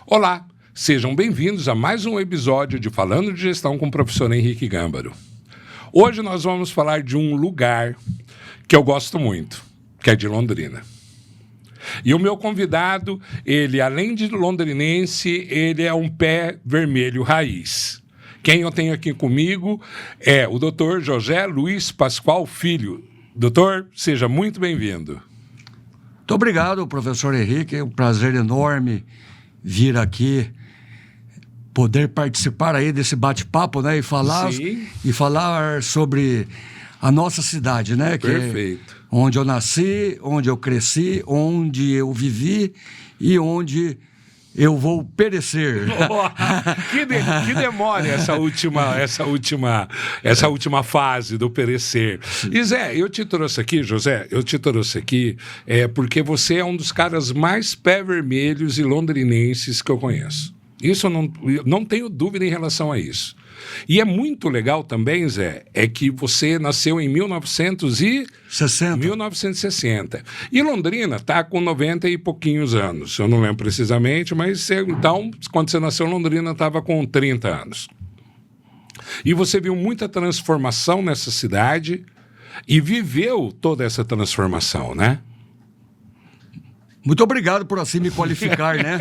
Olá, sejam bem-vindos a mais um episódio de Falando de Gestão com o professor Henrique Gâmbaro. Hoje nós vamos falar de um lugar que eu gosto muito, que é de Londrina. E o meu convidado, ele, além de londrinense, ele é um pé vermelho raiz. Quem eu tenho aqui comigo é o Dr. José Luiz Pascoal Filho. Doutor, seja muito bem-vindo. Muito obrigado, professor Henrique. É um prazer enorme vir aqui, poder participar aí desse bate-papo, né? E falar sobre a nossa cidade, né? Perfeito. Que é onde eu nasci, onde eu cresci, onde eu vivi e onde eu vou perecer. Que demora essa última fase do perecer. E Zé, eu te trouxe aqui, José, porque você é um dos caras mais pé vermelhos e londrinenses que eu conheço. Isso eu não tenho dúvida em relação a isso. E é muito legal também, Zé, é que você nasceu em 1960. E Londrina está com 90 e pouquinhos anos. Eu não lembro precisamente, mas então, quando você nasceu, Londrina estava com 30 anos. E você viu muita transformação nessa cidade e viveu toda essa transformação, né? Muito obrigado por assim me qualificar, né?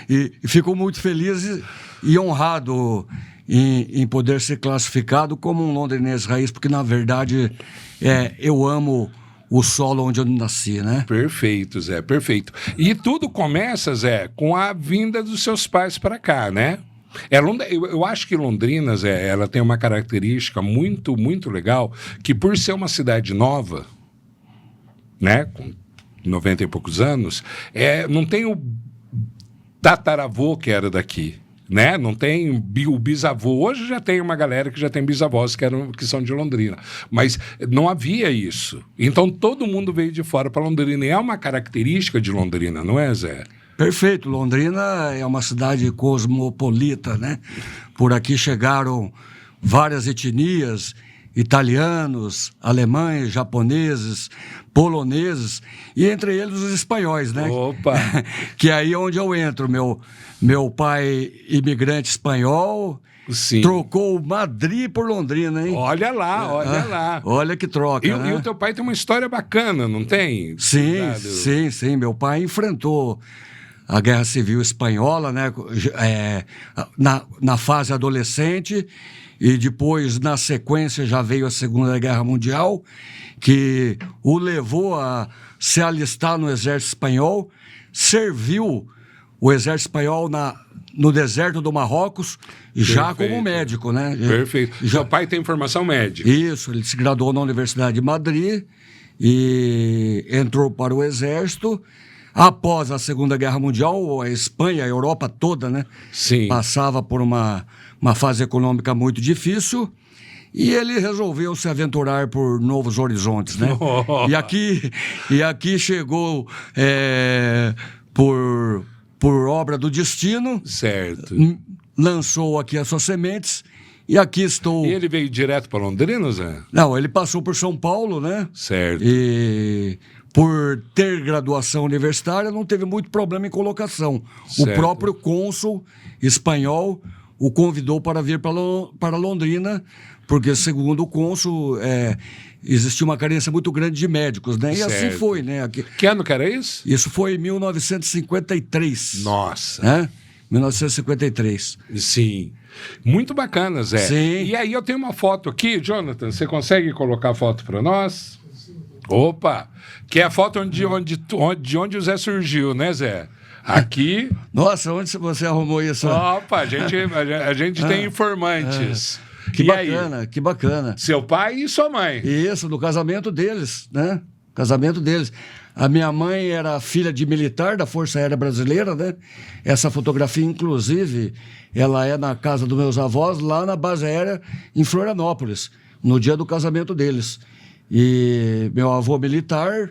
E fico muito feliz e honrado em poder ser classificado como um londrinense raiz, porque, na verdade, eu amo o solo onde eu nasci, né? Perfeito, Zé, perfeito. E tudo começa, Zé, com a vinda dos seus pais para cá, né? Eu acho que Londrina, Zé, ela tem uma característica muito, muito legal, que por ser uma cidade nova, né, com 90 e poucos anos, não tem o tataravô que era daqui, né? Não tem o bisavô. Hoje já tem uma galera que já tem bisavós que são de Londrina, mas não havia isso. Então todo mundo veio de fora para Londrina, e é uma característica de Londrina, não é, Zé? Perfeito. Londrina é uma cidade cosmopolita, né? Por aqui chegaram várias etnias, italianos, alemães, japoneses, poloneses, e entre eles os espanhóis, né? Opa! Que é aí onde eu entro. Meu pai, imigrante espanhol, sim, trocou Madrid por Londrina, hein? Olha lá. Olha que troca, né? E o teu pai tem uma história bacana, não tem? Sim. Meu pai enfrentou a Guerra Civil Espanhola, né? Na fase adolescente, e depois, na sequência, já veio a Segunda Guerra Mundial, que o levou a se alistar no Exército Espanhol, serviu o Exército Espanhol no deserto do Marrocos, já como médico, né? Perfeito. Seu pai tem formação médica. Isso, ele se graduou na Universidade de Madrid e entrou para o Exército. Após a Segunda Guerra Mundial, a Espanha, a Europa toda, né? Sim. Passava por uma fase econômica muito difícil, e ele resolveu se aventurar por novos horizontes, né? Oh. E aqui chegou por obra do destino. Certo. Lançou aqui as suas sementes, e aqui estou. E ele veio direto para Londrina, Zé? Não, ele passou por São Paulo, né? Certo. E por ter graduação universitária, não teve muito problema em colocação. Certo. O próprio cônsul espanhol o convidou para vir para Londrina, porque, segundo o cônsul, existia uma carência muito grande de médicos, né? E certo. Assim foi, né? Que ano que era isso? Isso foi em 1953. Nossa! Né? 1953. Sim. Muito bacana, Zé. Sim. E aí eu tenho uma foto aqui, Jonathan, você consegue colocar a foto para nós? Opa! Que é a foto de onde o Zé surgiu, né, Zé? Aqui... Nossa, onde você arrumou isso? Opa, a gente tem informantes. Que bacana, que bacana. Seu pai e sua mãe. Isso, no casamento deles, né? Casamento deles. A minha mãe era filha de militar da Força Aérea Brasileira, né? Essa fotografia, inclusive, ela é na casa dos meus avós, lá na base aérea, em Florianópolis, no dia do casamento deles. E meu avô militar,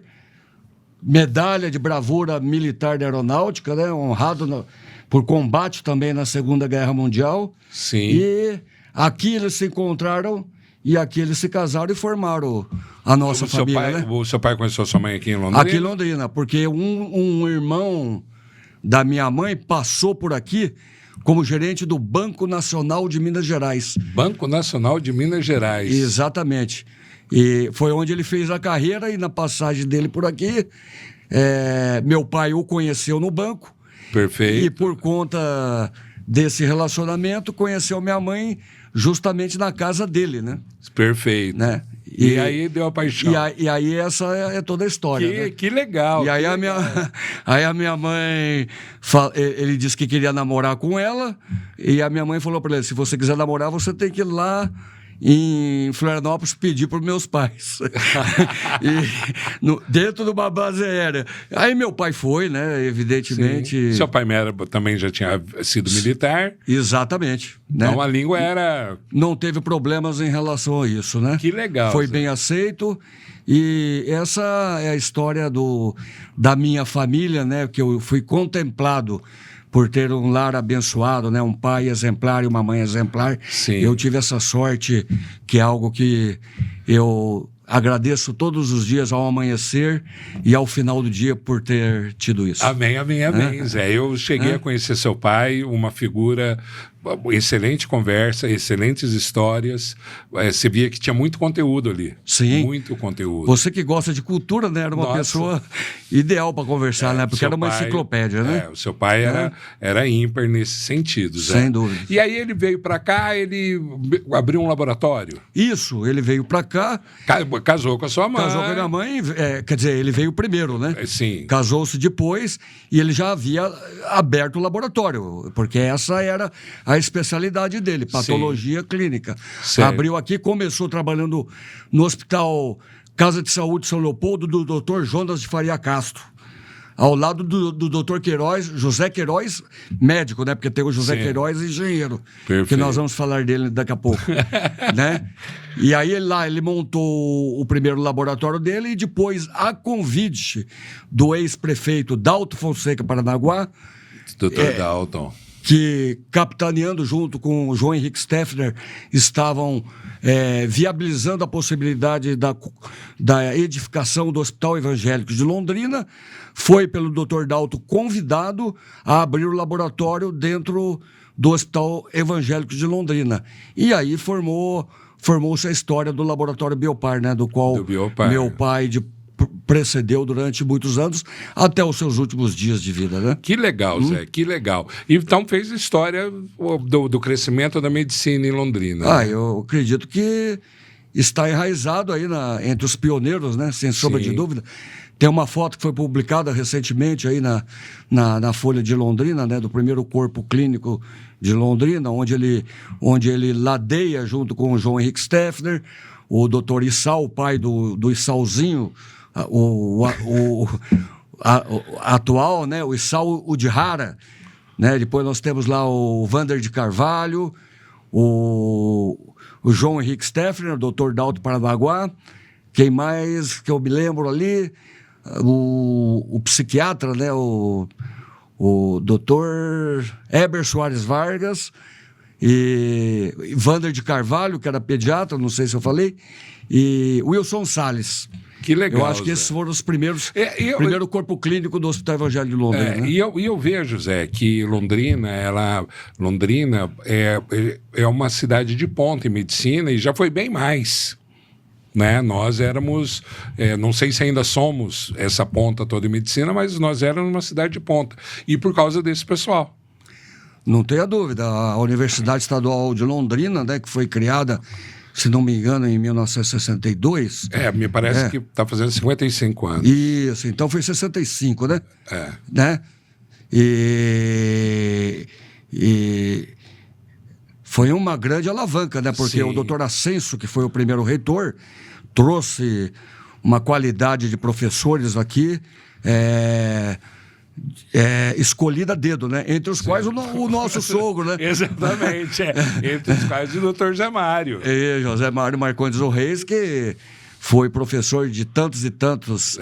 medalha de bravura militar da aeronáutica, né? Honrado por combate também na Segunda Guerra Mundial. Sim. E aqui eles se encontraram e aqui eles se casaram e formaram a nossa família, né? O seu pai conheceu sua mãe aqui em Londrina? Aqui em Londrina, porque um irmão da minha mãe passou por aqui como gerente do Banco Nacional de Minas Gerais. Banco Nacional de Minas Gerais. Exatamente. E foi onde ele fez a carreira, e na passagem dele por aqui, meu pai o conheceu no banco. Perfeito. E por conta desse relacionamento, conheceu minha mãe justamente na casa dele, né? Perfeito. Né? E aí deu a paixão. E aí essa é toda a história. Né? Que legal. E aí aí a minha mãe, ele disse que queria namorar com ela, e a minha mãe falou para ele: se você quiser namorar, você tem que ir lá em Florianópolis pedir para os meus pais. Dentro de uma base aérea. Aí meu pai foi, né? Evidentemente. Sim. Seu pai também já tinha sido militar. Exatamente. Né? Então a língua era. Não teve problemas em relação a isso, né? Que legal. Foi bem aceito. E essa é a história da minha família, né? Que eu fui contemplado por ter um lar abençoado, né? Um pai exemplar e uma mãe exemplar. Sim. Eu tive essa sorte, que é algo que eu agradeço todos os dias ao amanhecer e ao final do dia por ter tido isso. Amém, amém, amém, Zé. Eu cheguei a conhecer seu pai, uma figura, excelente conversa, excelentes histórias. Você via que tinha muito conteúdo ali. Sim. Muito conteúdo. Você que gosta de cultura, né? Era uma pessoa ideal para conversar, né? Porque era uma enciclopédia, né? O seu pai era ímpar nesse sentido, Zé. Sem dúvida. E aí ele veio para cá, ele abriu um laboratório. Isso, ele veio para cá. Casou com a sua mãe. Casou com a minha mãe, quer dizer, ele veio primeiro, né? Sim. Casou-se depois e ele já havia aberto o laboratório, porque essa era a especialidade dele, patologia clínica. Certo. Abriu aqui, começou trabalhando no Hospital Casa de Saúde São Leopoldo, do Dr. Jonas de Faria Castro. Ao lado do Dr. Queiroz, José Queiroz, médico, né? Porque tem o José Queiroz, engenheiro. Perfeito. Que nós vamos falar dele daqui a pouco. Né? E aí ele montou o primeiro laboratório dele e depois, a convite do ex-prefeito Dalto Fonseca Paranaguá, Dr. Dalton, que, capitaneando junto com o João Henrique Steffner, estavam viabilizando a possibilidade da edificação do Hospital Evangélico de Londrina, foi pelo Dr. Dalton convidado a abrir o laboratório do Hospital Evangélico de Londrina. E aí formou-se a história do Laboratório Biopar, né? Do qual meu pai precedeu durante muitos anos, até os seus últimos dias de vida, né? Que legal, Zé, que legal. Então fez história do crescimento da medicina em Londrina. Eu acredito que está enraizado aí entre os pioneiros, né? Sem sombra de dúvida. Tem uma foto que foi publicada recentemente aí na Folha de Londrina, né? Do primeiro corpo clínico de Londrina, onde ele ladeia junto com o João Henrique Steffner, o doutor Issal, o pai do Issalzinho, o atual, né? O Issal Udihara, né? Depois nós temos lá o Vander de Carvalho, o João Henrique Steffner, o doutor Dalto Paranaguá. Quem mais que eu me lembro ali? O psiquiatra, né? O doutor Heber Soares Vargas, e Vander de Carvalho, que era pediatra, não sei se eu falei, e Wilson Salles. Que legal. Eu acho que esses foram os primeiros. Primeiro corpo clínico do Hospital Evangélico de Londrina. Né? E eu vejo, Zé, que Londrina é uma cidade de ponta em medicina e já foi bem mais. Né? Nós éramos, não sei se ainda somos essa ponta toda em medicina, mas nós éramos uma cidade de ponta. E por causa desse pessoal. Não tenha dúvida. A Universidade Estadual de Londrina, né, que foi criada, se não me engano, em 1962. Me parece que está fazendo 55 anos. Isso, então foi 65, né? Né? E foi uma grande alavanca, né? Porque o doutor Ascenso, que foi o primeiro reitor, trouxe uma qualidade de professores aqui escolhida a dedo, né? Entre os quais o nosso sogro, né? Exatamente, entre os quais o Dr. Zé Mário. José Mário Marcondes do Reis, que foi professor de tantos e tantos.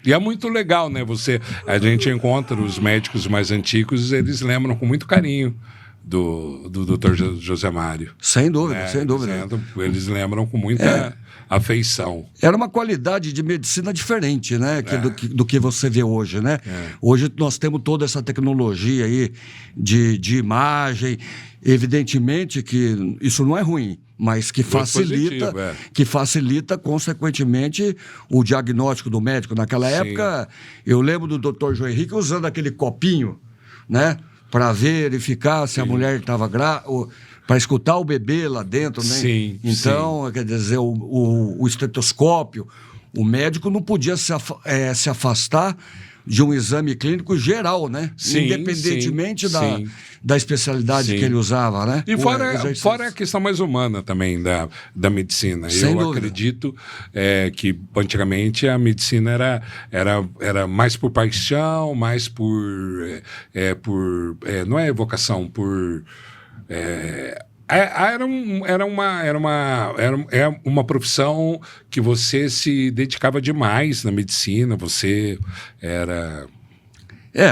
E é muito legal, né? A gente encontra os médicos mais antigos, eles lembram com muito carinho do Dr. José Mário. Sem dúvida, Né? sem dúvida. Eles lembram com muita afeição. Era uma qualidade de medicina diferente, né? Do que você vê hoje, né? Hoje nós temos toda essa tecnologia aí de imagem. Evidentemente que isso não é ruim, mas que facilita, positivo, que facilita, consequentemente, o diagnóstico do médico. Naquela época, eu lembro do Dr. João Henrique usando aquele copinho, né? Para verificar se a mulher estava grávida, para escutar o bebê lá dentro, né? Sim, então, quer dizer, o estetoscópio, o médico não podia se afastar de um exame clínico geral, né? Sim, independentemente sim. da especialidade que ele usava, né? E fora a questão mais humana também da medicina. Sem Eu dúvida. acredito que antigamente a medicina era mais por paixão, mais não é vocação, por era uma profissão que você se dedicava demais na medicina. Você era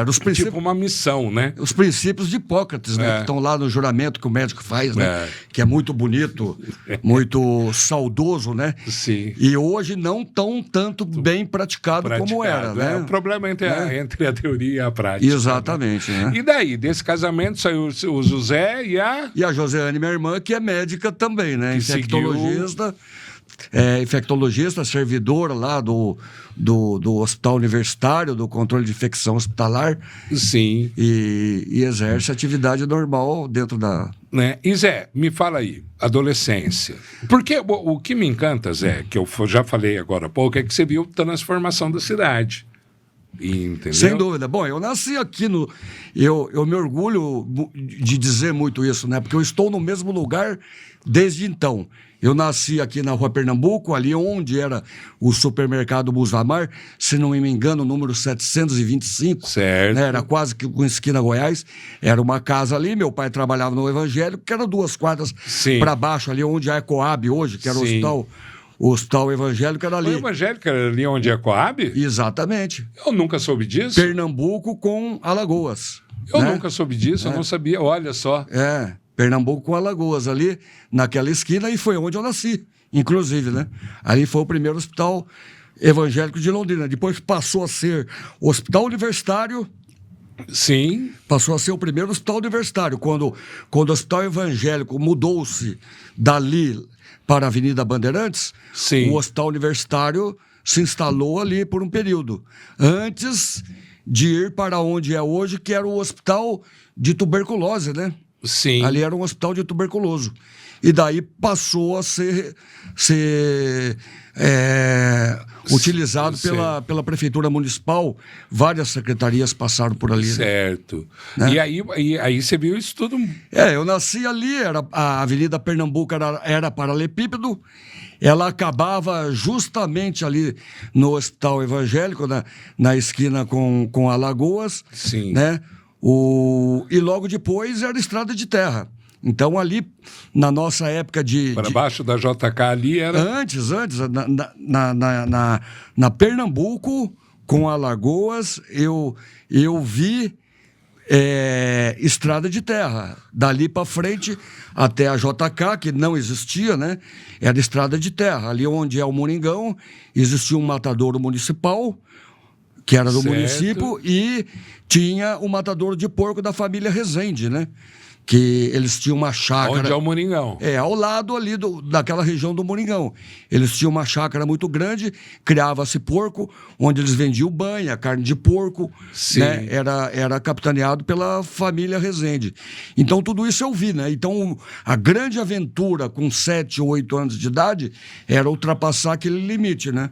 os princípios, tipo uma missão, né? os princípios de Hipócrates, né? Que estão lá no juramento que o médico faz, né? Que é muito bonito, muito saudoso, né? Sim. E hoje não tão tanto bem praticado como era, né? O problema é entre a teoria e a prática. Exatamente, né? E daí, desse casamento saiu o José e a... E a Joseane, minha irmã, que é médica também, né? Que Infectologista, servidora lá do Hospital Universitário, do controle de infecção hospitalar. Sim. E exerce atividade normal dentro da... Né? E Zé, me fala aí, adolescência. Porque o que me encanta, Zé, que eu já falei agora há pouco, é que você viu a transformação da cidade. Entendeu? Sem dúvida. Bom, eu nasci aqui no... Eu me orgulho de dizer muito isso, né? Porque eu estou no mesmo lugar desde então. Eu nasci aqui na Rua Pernambuco, ali onde era o supermercado Busamar, se não me engano, número 725. Certo. Né? Era quase que com esquina Goiás. Era uma casa ali, meu pai trabalhava no Evangélico, que era 2 quadras para baixo, ali onde é a Coab hoje, que era o hospital evangélico, era ali. O evangélico era ali onde é a Coab? Exatamente. Eu nunca soube disso. Pernambuco com Alagoas. Eu nunca soube disso, eu não sabia, olha só. Pernambuco com Alagoas, ali naquela esquina, e foi onde eu nasci, inclusive, né? Ali foi o primeiro hospital evangélico de Londrina. Depois passou a ser o Hospital Universitário. Sim. Passou a ser o primeiro hospital universitário. Quando o Hospital Evangélico mudou-se dali para a Avenida Bandeirantes, o Hospital Universitário se instalou ali por um período, antes de ir para onde é hoje, que era o Hospital de Tuberculose, né? Sim. Ali era um hospital de tuberculoso. E daí passou a ser utilizado pela Prefeitura Municipal. Várias secretarias passaram por ali. Certo. Né? E aí você viu isso tudo? Eu nasci ali, a Avenida Pernambuco era paralelepípedo. Ela acabava justamente ali no Hospital Evangélico, na esquina com Alagoas. Sim. Né? E logo depois era estrada de terra. Então, ali, na nossa época Para baixo da JK ali era... Antes, na Pernambuco, com Alagoas, eu vi estrada de terra. Dali para frente, até a JK, que não existia, né? Era estrada de terra. Ali onde é o Moringão, existia um matadouro municipal, que era do município, e tinha o matadouro de porco da família Rezende, né? Que eles tinham uma chácara... Onde é o Moringão? Ao lado ali daquela região do Moringão. Eles tinham uma chácara muito grande, criava-se porco, onde eles vendiam banha, carne de porco. Sim. Né? Era capitaneado pela família Rezende. Então, tudo isso eu vi, né? Então, a grande aventura com 7 ou 8 anos de idade era ultrapassar aquele limite, né?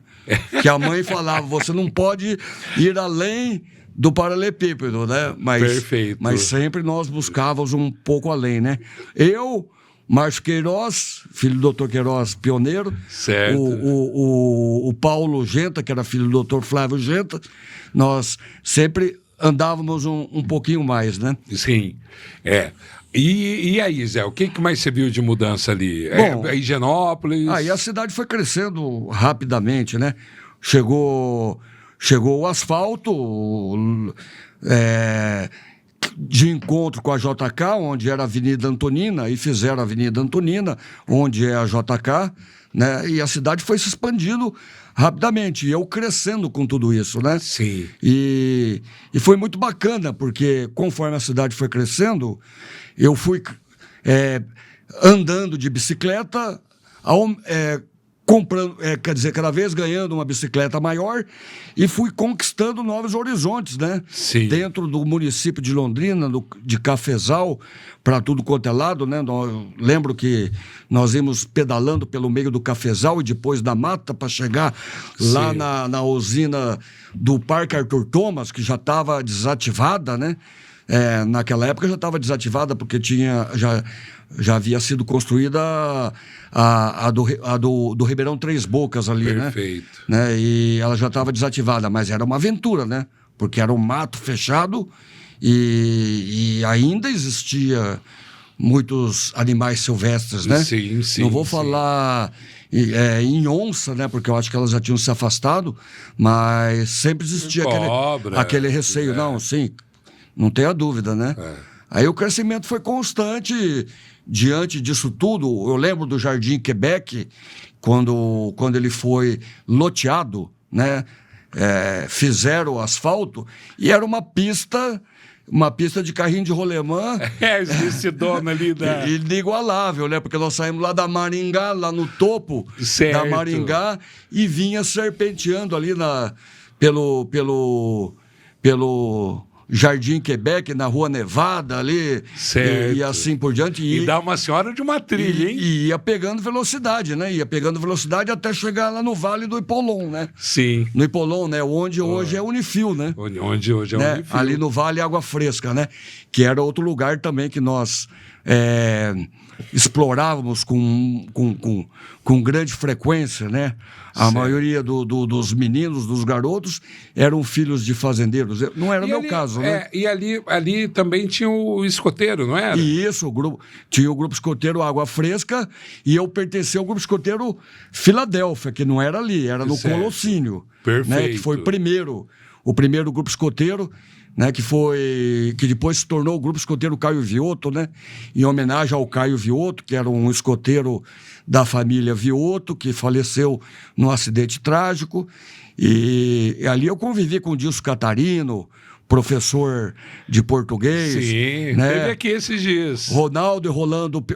Que a mãe falava, você não pode ir além do paralelepípedo, né? Perfeito. Mas sempre nós buscávamos um pouco além, né? Eu, Márcio Queiroz, filho do Dr. Queiroz, pioneiro. Certo. O Paulo Genta, que era filho do Dr. Flávio Genta. Nós sempre andávamos um pouquinho mais, né? Sim. E aí, Zé, o que mais você viu de mudança ali? Bom, Higienópolis? Aí a cidade foi crescendo rapidamente, né? Chegou o asfalto, de encontro com a JK, onde era a Avenida Antonina, e fizeram a Avenida Antonina, onde é a JK, né? E a cidade foi se expandindo rapidamente, e eu crescendo com tudo isso, né? Sim. E foi muito bacana, porque conforme a cidade foi crescendo, eu fui andando de bicicleta, comprando, quer dizer, cada vez ganhando uma bicicleta maior, e fui conquistando novos horizontes, né? Sim. Dentro do município de Londrina, de Cafezal, para tudo quanto é lado, né? Lembro que nós íamos pedalando pelo meio do Cafezal e depois da mata para chegar lá na usina do Parque Arthur Thomas, que já estava desativada, né? Naquela época já estava desativada porque já havia sido construída a do Ribeirão Três Bocas ali, Perfeito. né? E ela já estava desativada, mas era uma aventura, né? Porque era um mato fechado e ainda existia muitos animais silvestres, né? Sim, sim. Não vou falar em onça, né? Porque eu acho que elas já tinham se afastado, mas sempre existia Cobra, aquele receio. Não, sim, não tenha dúvida, né? Aí o crescimento foi constante diante disso tudo. Eu lembro do Jardim Quebec, quando ele foi loteado, né? Fizeram o asfalto e era uma pista de carrinho de rolemã. Esse dono ali da... Inigualável, né? Porque nós saímos lá da Maringá, lá no topo da Maringá, e vinha serpenteando ali pelo Jardim Quebec, na Rua Nevada ali, e assim por diante. E dá uma senhora de uma trilha, hein? E ia pegando velocidade, né? Ia pegando velocidade até chegar lá no Vale do Hipolon, né? Sim. No Hipolon, né? Onde hoje é Unifil, né? Onde hoje é Unifil. Ali no Vale Água Fresca, né? Que era outro lugar também que nós explorávamos com grande frequência, né? A maioria dos meninos, dos garotos, eram filhos de fazendeiros. Não era o meu caso, né? E ali também tinha o escoteiro, não era? E isso, tinha o grupo escoteiro Água Fresca, e eu pertencia ao grupo escoteiro Filadélfia, que não era ali, era no Colossínio. Perfeito. Né? Que foi o primeiro grupo escoteiro, né? Que depois se tornou o grupo escoteiro Caio Vioto, né? Em homenagem ao Caio Vioto, que era um escoteiro da família Vioto, que faleceu num acidente trágico. E ali eu convivi com o Dilson Catarino, professor de português. Sim, né? teve aqui esses dias. Ronaldo e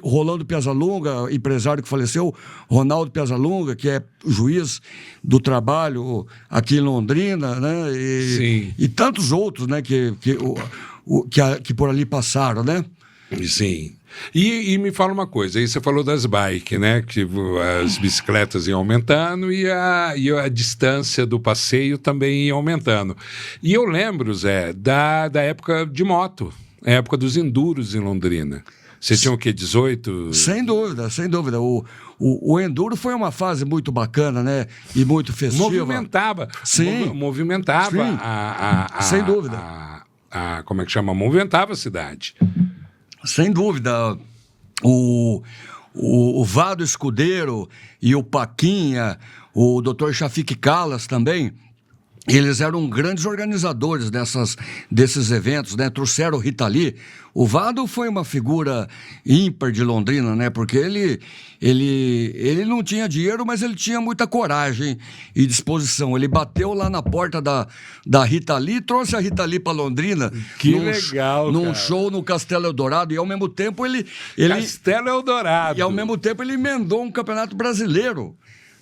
Rolando Piazzalunga, empresário que faleceu, Ronaldo Piazzalunga, que é juiz do trabalho aqui em Londrina, né? E tantos outros, né? Que por ali passaram, né? Sim. E me fala uma coisa, aí você falou das bikes, né? Que as bicicletas iam aumentando e a distância do passeio também ia aumentando. E eu lembro, Zé, da época de moto, a época dos enduros em Londrina. Você tinha o quê, 18? Sem dúvida, sem dúvida. O enduro foi uma fase muito bacana, né? E muito festiva. Movimentava. Sim. Movimentava. Sim. Sem dúvida. Como é que chama? Movimentava a cidade. Sem dúvida. O Vado Escudeiro e o Paquinha, o Dr. Shafiq Calas também, eles eram grandes organizadores desses eventos, né? Trouxeram o Rita Lee. O Vado foi uma figura ímpar de Londrina, né? Porque ele não tinha dinheiro, mas ele tinha muita coragem e disposição. Ele bateu lá na porta da Rita Lee, trouxe a Rita Lee para Londrina. Que legal, num show no Castelo Eldorado. E ao mesmo tempo Castelo Eldorado. E ao mesmo tempo ele emendou um campeonato brasileiro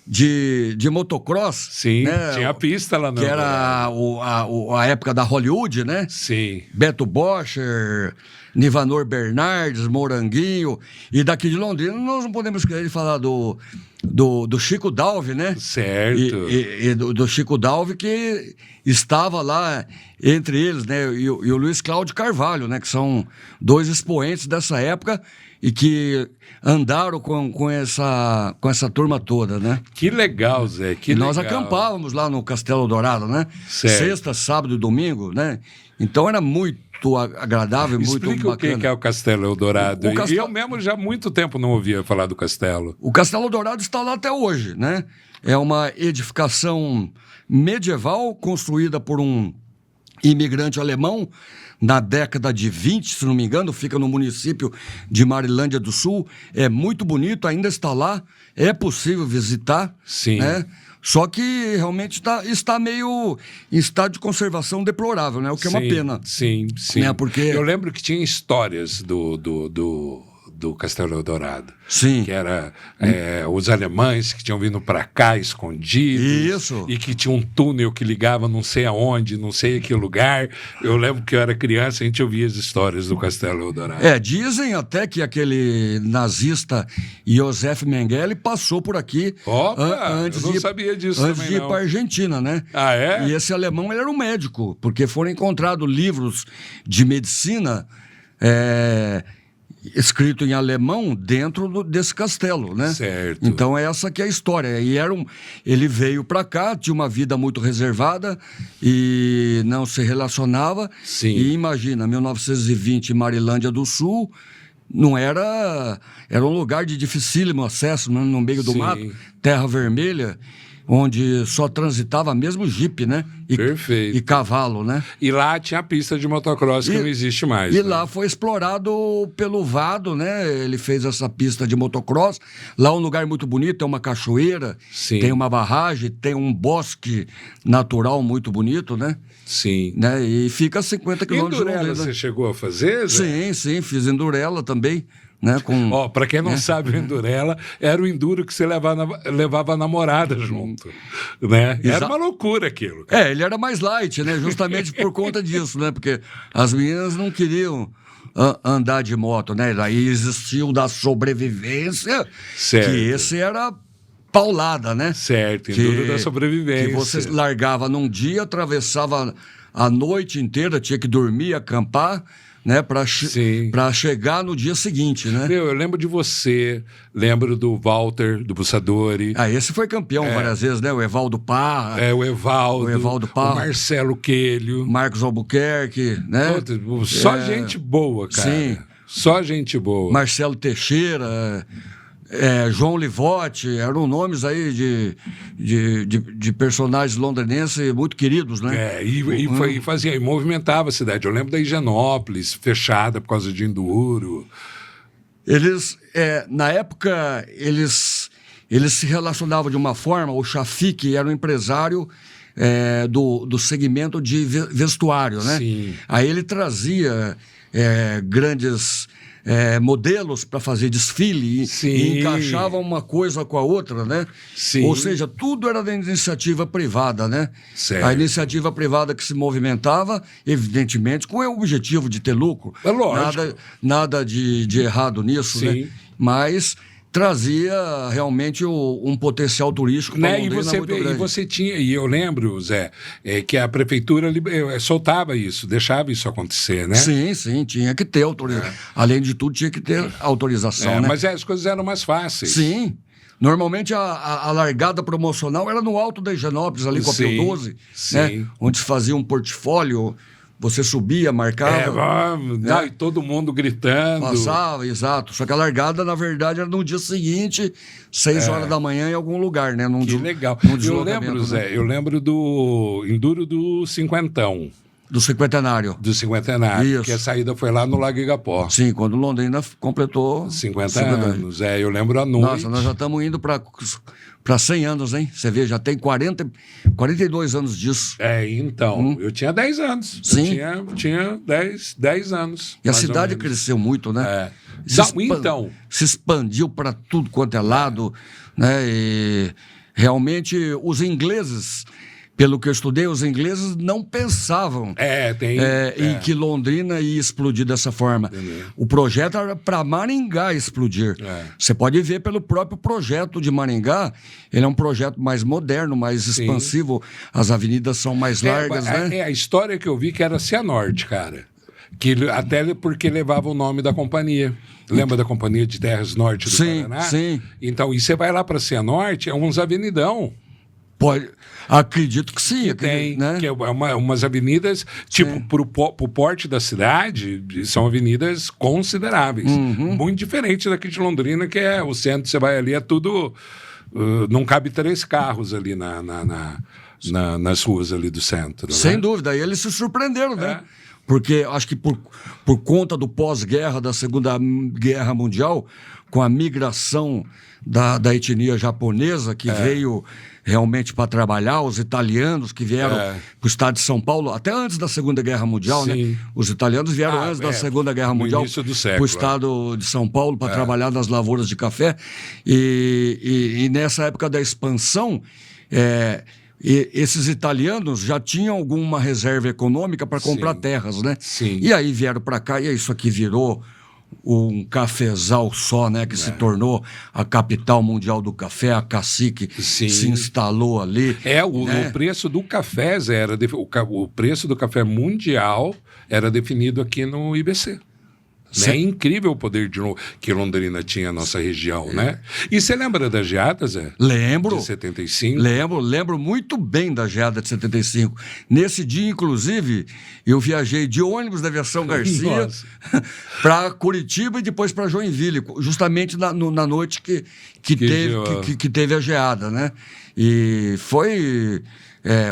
de motocross. Sim, né? tinha a pista lá no que era a época da Hollywood, né? Sim. Beto Bocher, Nivanor Bernardes, Moranguinho. E daqui de Londrina nós não podemos esquecer de falar do Chico Dalve, né? Certo. E do Chico Dalve, que estava lá entre eles, né? E o Luiz Cláudio Carvalho, né? Que são dois expoentes dessa época e que andaram com essa turma toda, né? Que legal, Zé, que legal. Nós acampávamos lá no Castelo Dourado, né? Certo. Sexta, sábado e domingo, né? Então era muito agradável, muito bacana. Explica o que é o Castelo Eldorado. Eu mesmo já há muito tempo não ouvia falar do castelo. O Castelo Dourado está lá até hoje, né? É uma edificação medieval construída por um imigrante alemão na década de 20, se não me engano, fica no município de Marilândia do Sul. É muito bonito, ainda está lá, é possível visitar. Sim. Né? Só que realmente está meio em estado de conservação deplorável, né? O que é uma pena. Sim, sim. Né? Porque... Eu lembro que tinha histórias do Castelo Eldorado. Sim. Que era os alemães que tinham vindo para cá escondidos. Isso. E que tinha um túnel que ligava não sei aonde, não sei a que lugar. Eu lembro que eu era criança, a gente ouvia as histórias do Castelo Eldorado. Dizem até que aquele nazista Josef Mengele passou por aqui antes eu não sabia disso antes também, de ir para a Argentina, né? Ah, é? E esse alemão ele era um médico, porque foram encontrados livros de medicina escrito em alemão dentro desse castelo, né? Certo. Então essa que é a história. E ele veio para cá, tinha uma vida muito reservada e não se relacionava. Sim. E imagina, 1920, Marilândia do Sul, não era um lugar de dificílimo acesso, né? No meio do mato, terra vermelha, onde só transitava mesmo jipe, né? Perfeito. E cavalo, né? E lá tinha a pista de motocross que não existe mais. E né? lá foi explorado pelo Vado, né? Ele fez essa pista de motocross. Lá é um lugar muito bonito, tem uma cachoeira, Sim. tem uma barragem, tem um bosque natural muito bonito, né? Sim. Né? E fica a 50 quilômetros de Endurela Londrina. você chegou a fazer, Zé? Sim, fiz Endurela também. Né, para quem não sabe, o Endurela era o enduro que você levava a namorada junto, né? Era uma loucura aquilo. Ele era mais light, né? Justamente por conta disso, né? Porque as meninas não queriam andar de moto, né? Aí existia o da sobrevivência, certo. Que esse era paulada, né? Certo, enduro da sobrevivência. Que você largava num dia, atravessava a noite inteira, tinha que dormir, acampar, né, para chegar no dia seguinte, né? Eu lembro de você, lembro do Walter, do Bussadori. Esse foi campeão várias vezes, né? O Evaldo Parra. O Evaldo Parra. O Marcelo Quelho. Marcos Albuquerque, né? Só gente boa, cara. Sim. Só gente boa. Marcelo Teixeira, João Livotti, eram nomes aí de personagens londrinenses muito queridos, né? E movimentava a cidade. Eu lembro da Higienópolis, fechada por causa de enduro. Eles, na época, eles se relacionavam de uma forma. O Chafique era um empresário do segmento de vestuário, né? Sim. Aí ele trazia grandes modelos para fazer desfile e encaixava uma coisa com a outra, né? Sim. Ou seja, tudo era da iniciativa privada, né? Certo. A iniciativa privada que se movimentava, evidentemente, com o objetivo de ter lucro. É lógico. Nada de errado nisso, né? Mas trazia realmente um potencial turístico para Londrina muito grande. E você tinha, e eu lembro, Zé, que a prefeitura soltava isso, deixava isso acontecer, né? Sim, tinha que ter autorização. Além de tudo, tinha que ter autorização, né? Mas as coisas eram mais fáceis. Sim. Normalmente a largada promocional era no alto da Higienópolis, ali com a Pio 12, né? Onde se fazia um portfólio. Você subia, marcava. E todo mundo gritando. Passava, exato. Só que a largada, na verdade, era no dia seguinte, 6 horas da manhã, em algum lugar, né? Que legal. Eu lembro, Zé, eu lembro do Enduro do Cinquentão. Do Cinquentenário. Do Cinquentenário. Isso. Que a saída foi lá no Lago Igapó. Sim, quando Londrina completou 50 anos. Eu lembro a noite. Nossa, nós já estamos indo para 100 anos, hein? Você vê, já tem 42 anos disso. Então, eu tinha 10 anos. Sim. Eu tinha 10 anos. E a cidade cresceu muito, né? Se expandiu para tudo quanto é lado, né? E realmente os ingleses, pelo que eu estudei, os ingleses não pensavam em que Londrina ia explodir dessa forma. Entendeu? O projeto era para Maringá explodir. Você pode ver pelo próprio projeto de Maringá, ele é um projeto mais moderno, mais expansivo, as avenidas são mais largas, né? A história que eu vi que era Cianorte, cara. Até porque levava o nome da companhia. Lembra da Companhia de Terras Norte do Paraná? Sim. Então, e você vai lá para Cianorte, é uns avenidão. Acredito que sim. Tem, né? que é umas avenidas, tipo, pro porte da cidade, são avenidas consideráveis. Muito diferente daqui de Londrina, que é o centro, você vai ali, é tudo... não cabe 3 carros ali nas ruas ali do centro. Sem dúvida, e eles se surpreenderam, né? Porque acho que por conta do pós-guerra, da Segunda Guerra Mundial, com a migração da etnia japonesa, que veio realmente para trabalhar, os italianos que vieram para o estado de São Paulo, até antes da Segunda Guerra Mundial, né? Os italianos vieram antes da Segunda Guerra Mundial para o estado de São Paulo para trabalhar nas lavouras de café. E nessa época da expansão, esses italianos já tinham alguma reserva econômica para comprar terras, né? Sim. E aí vieram para cá e isso aqui virou um cafezal só, né? Que se tornou a capital mundial do café, a Cacique se instalou ali. O preço do café, Zé, o preço do café mundial era definido aqui no IBC. É incrível o poder que Londrina tinha na nossa região, né? E você lembra da geada, Zé? Lembro. De 75? Lembro muito bem da geada de 75. Nesse dia, inclusive, eu viajei de ônibus da Aviação Garcia para Curitiba e depois para Joinville, justamente na noite que teve a geada, né? E foi...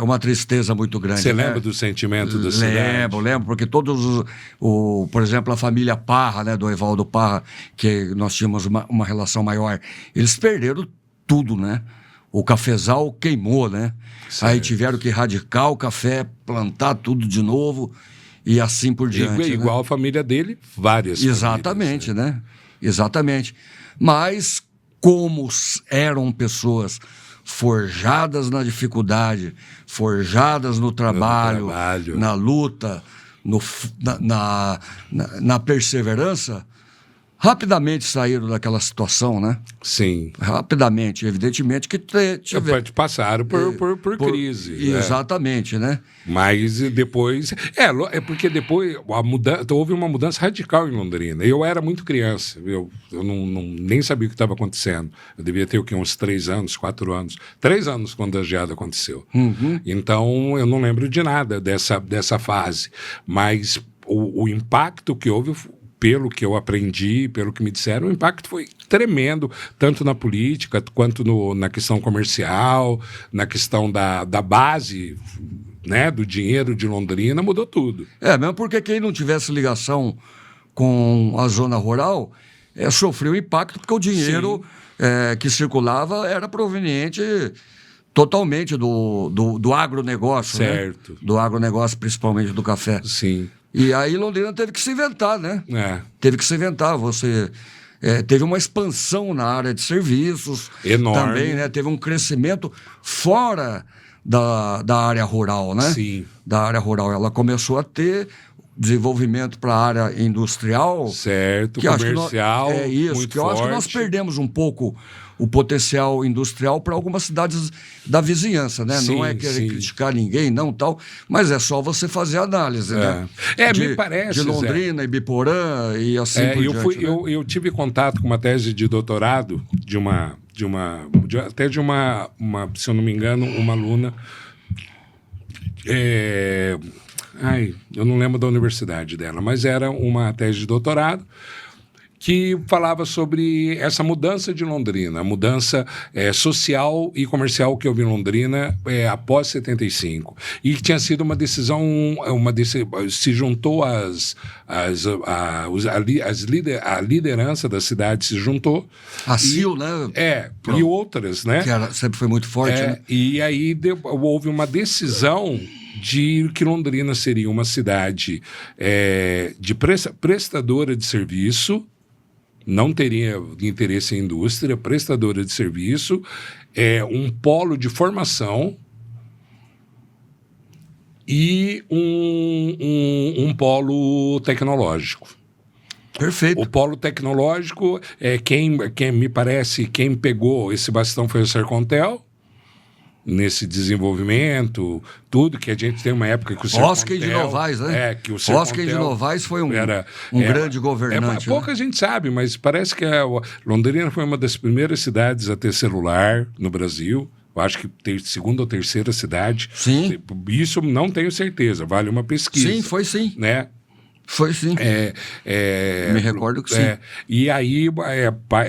uma tristeza muito grande. Você lembra do sentimento da cidade? Lembro, porque todos por exemplo, a família Parra, né, do Evaldo Parra, que nós tínhamos uma relação maior, eles perderam tudo, né? O cafezal queimou, né? Certo. Aí tiveram que erradicar o café, plantar tudo de novo e assim por diante. Igual a família dele, várias Exatamente, famílias, né? Exatamente. Mas como eram pessoas forjadas na dificuldade, forjadas no trabalho, na luta, na perseverança, rapidamente saíram daquela situação, né? Sim. Rapidamente, evidentemente que passaram por crise. Exatamente, né? Mas depois... É porque depois houve uma mudança radical em Londrina. Eu era muito criança, eu nem sabia o que estava acontecendo. Eu devia ter uns 3 anos, 4 anos. 3 anos quando a geada aconteceu. Uhum. Então, eu não lembro de nada dessa fase. Mas o impacto que houve... Pelo que eu aprendi, pelo que me disseram, o impacto foi tremendo, tanto na política, quanto na questão comercial, na questão da base, né, do dinheiro de Londrina, mudou tudo. Mesmo porque quem não tivesse ligação com a zona rural sofreu impacto, porque o dinheiro que circulava era proveniente totalmente do agronegócio, certo, né? Do agronegócio, principalmente do café. Sim. E aí Londrina teve que se inventar, né? Teve que se inventar. Você teve uma expansão na área de serviços. Enorme. Também, né? Teve um crescimento fora da área rural, né? Sim. Da área rural. Ela começou a ter desenvolvimento para a área industrial. Certo, que comercial, muito que eu acho que nós perdemos um pouco o potencial industrial para algumas cidades da vizinhança, né? Sim, não é querer criticar ninguém, não, tal, mas é só você fazer análise, né? Me parece, de Londrina, Ibiporã e assim por diante. Eu tive contato com uma tese de doutorado até de uma, se eu não me engano, uma aluna... eu não lembro da universidade dela, mas era uma tese de doutorado que falava sobre essa mudança de Londrina, a mudança social e comercial que houve em Londrina após 75. E que tinha sido uma decisão, se juntou a liderança da cidade se juntou. A CIL, né? E outras, né? Que sempre foi muito forte, né? E aí houve uma decisão de que Londrina seria uma cidade de prestadora de serviço, não teria interesse em indústria, prestadora de serviço, um polo de formação e um polo tecnológico. Perfeito. O polo tecnológico, quem me parece, quem pegou esse bastão foi o Sercontel, nesse desenvolvimento, tudo que a gente tem uma época que o Sercontel... Oscar de Novaes, né? Que o Sercontel... Oscar de Novaes foi um grande governante. Pouca gente sabe, mas parece que Londrina foi uma das primeiras cidades a ter celular no Brasil. Eu acho que segunda ou terceira cidade. Sim. Isso não tenho certeza, vale uma pesquisa. Sim, foi sim. Né? Foi sim. Me recordo que sim. E aí,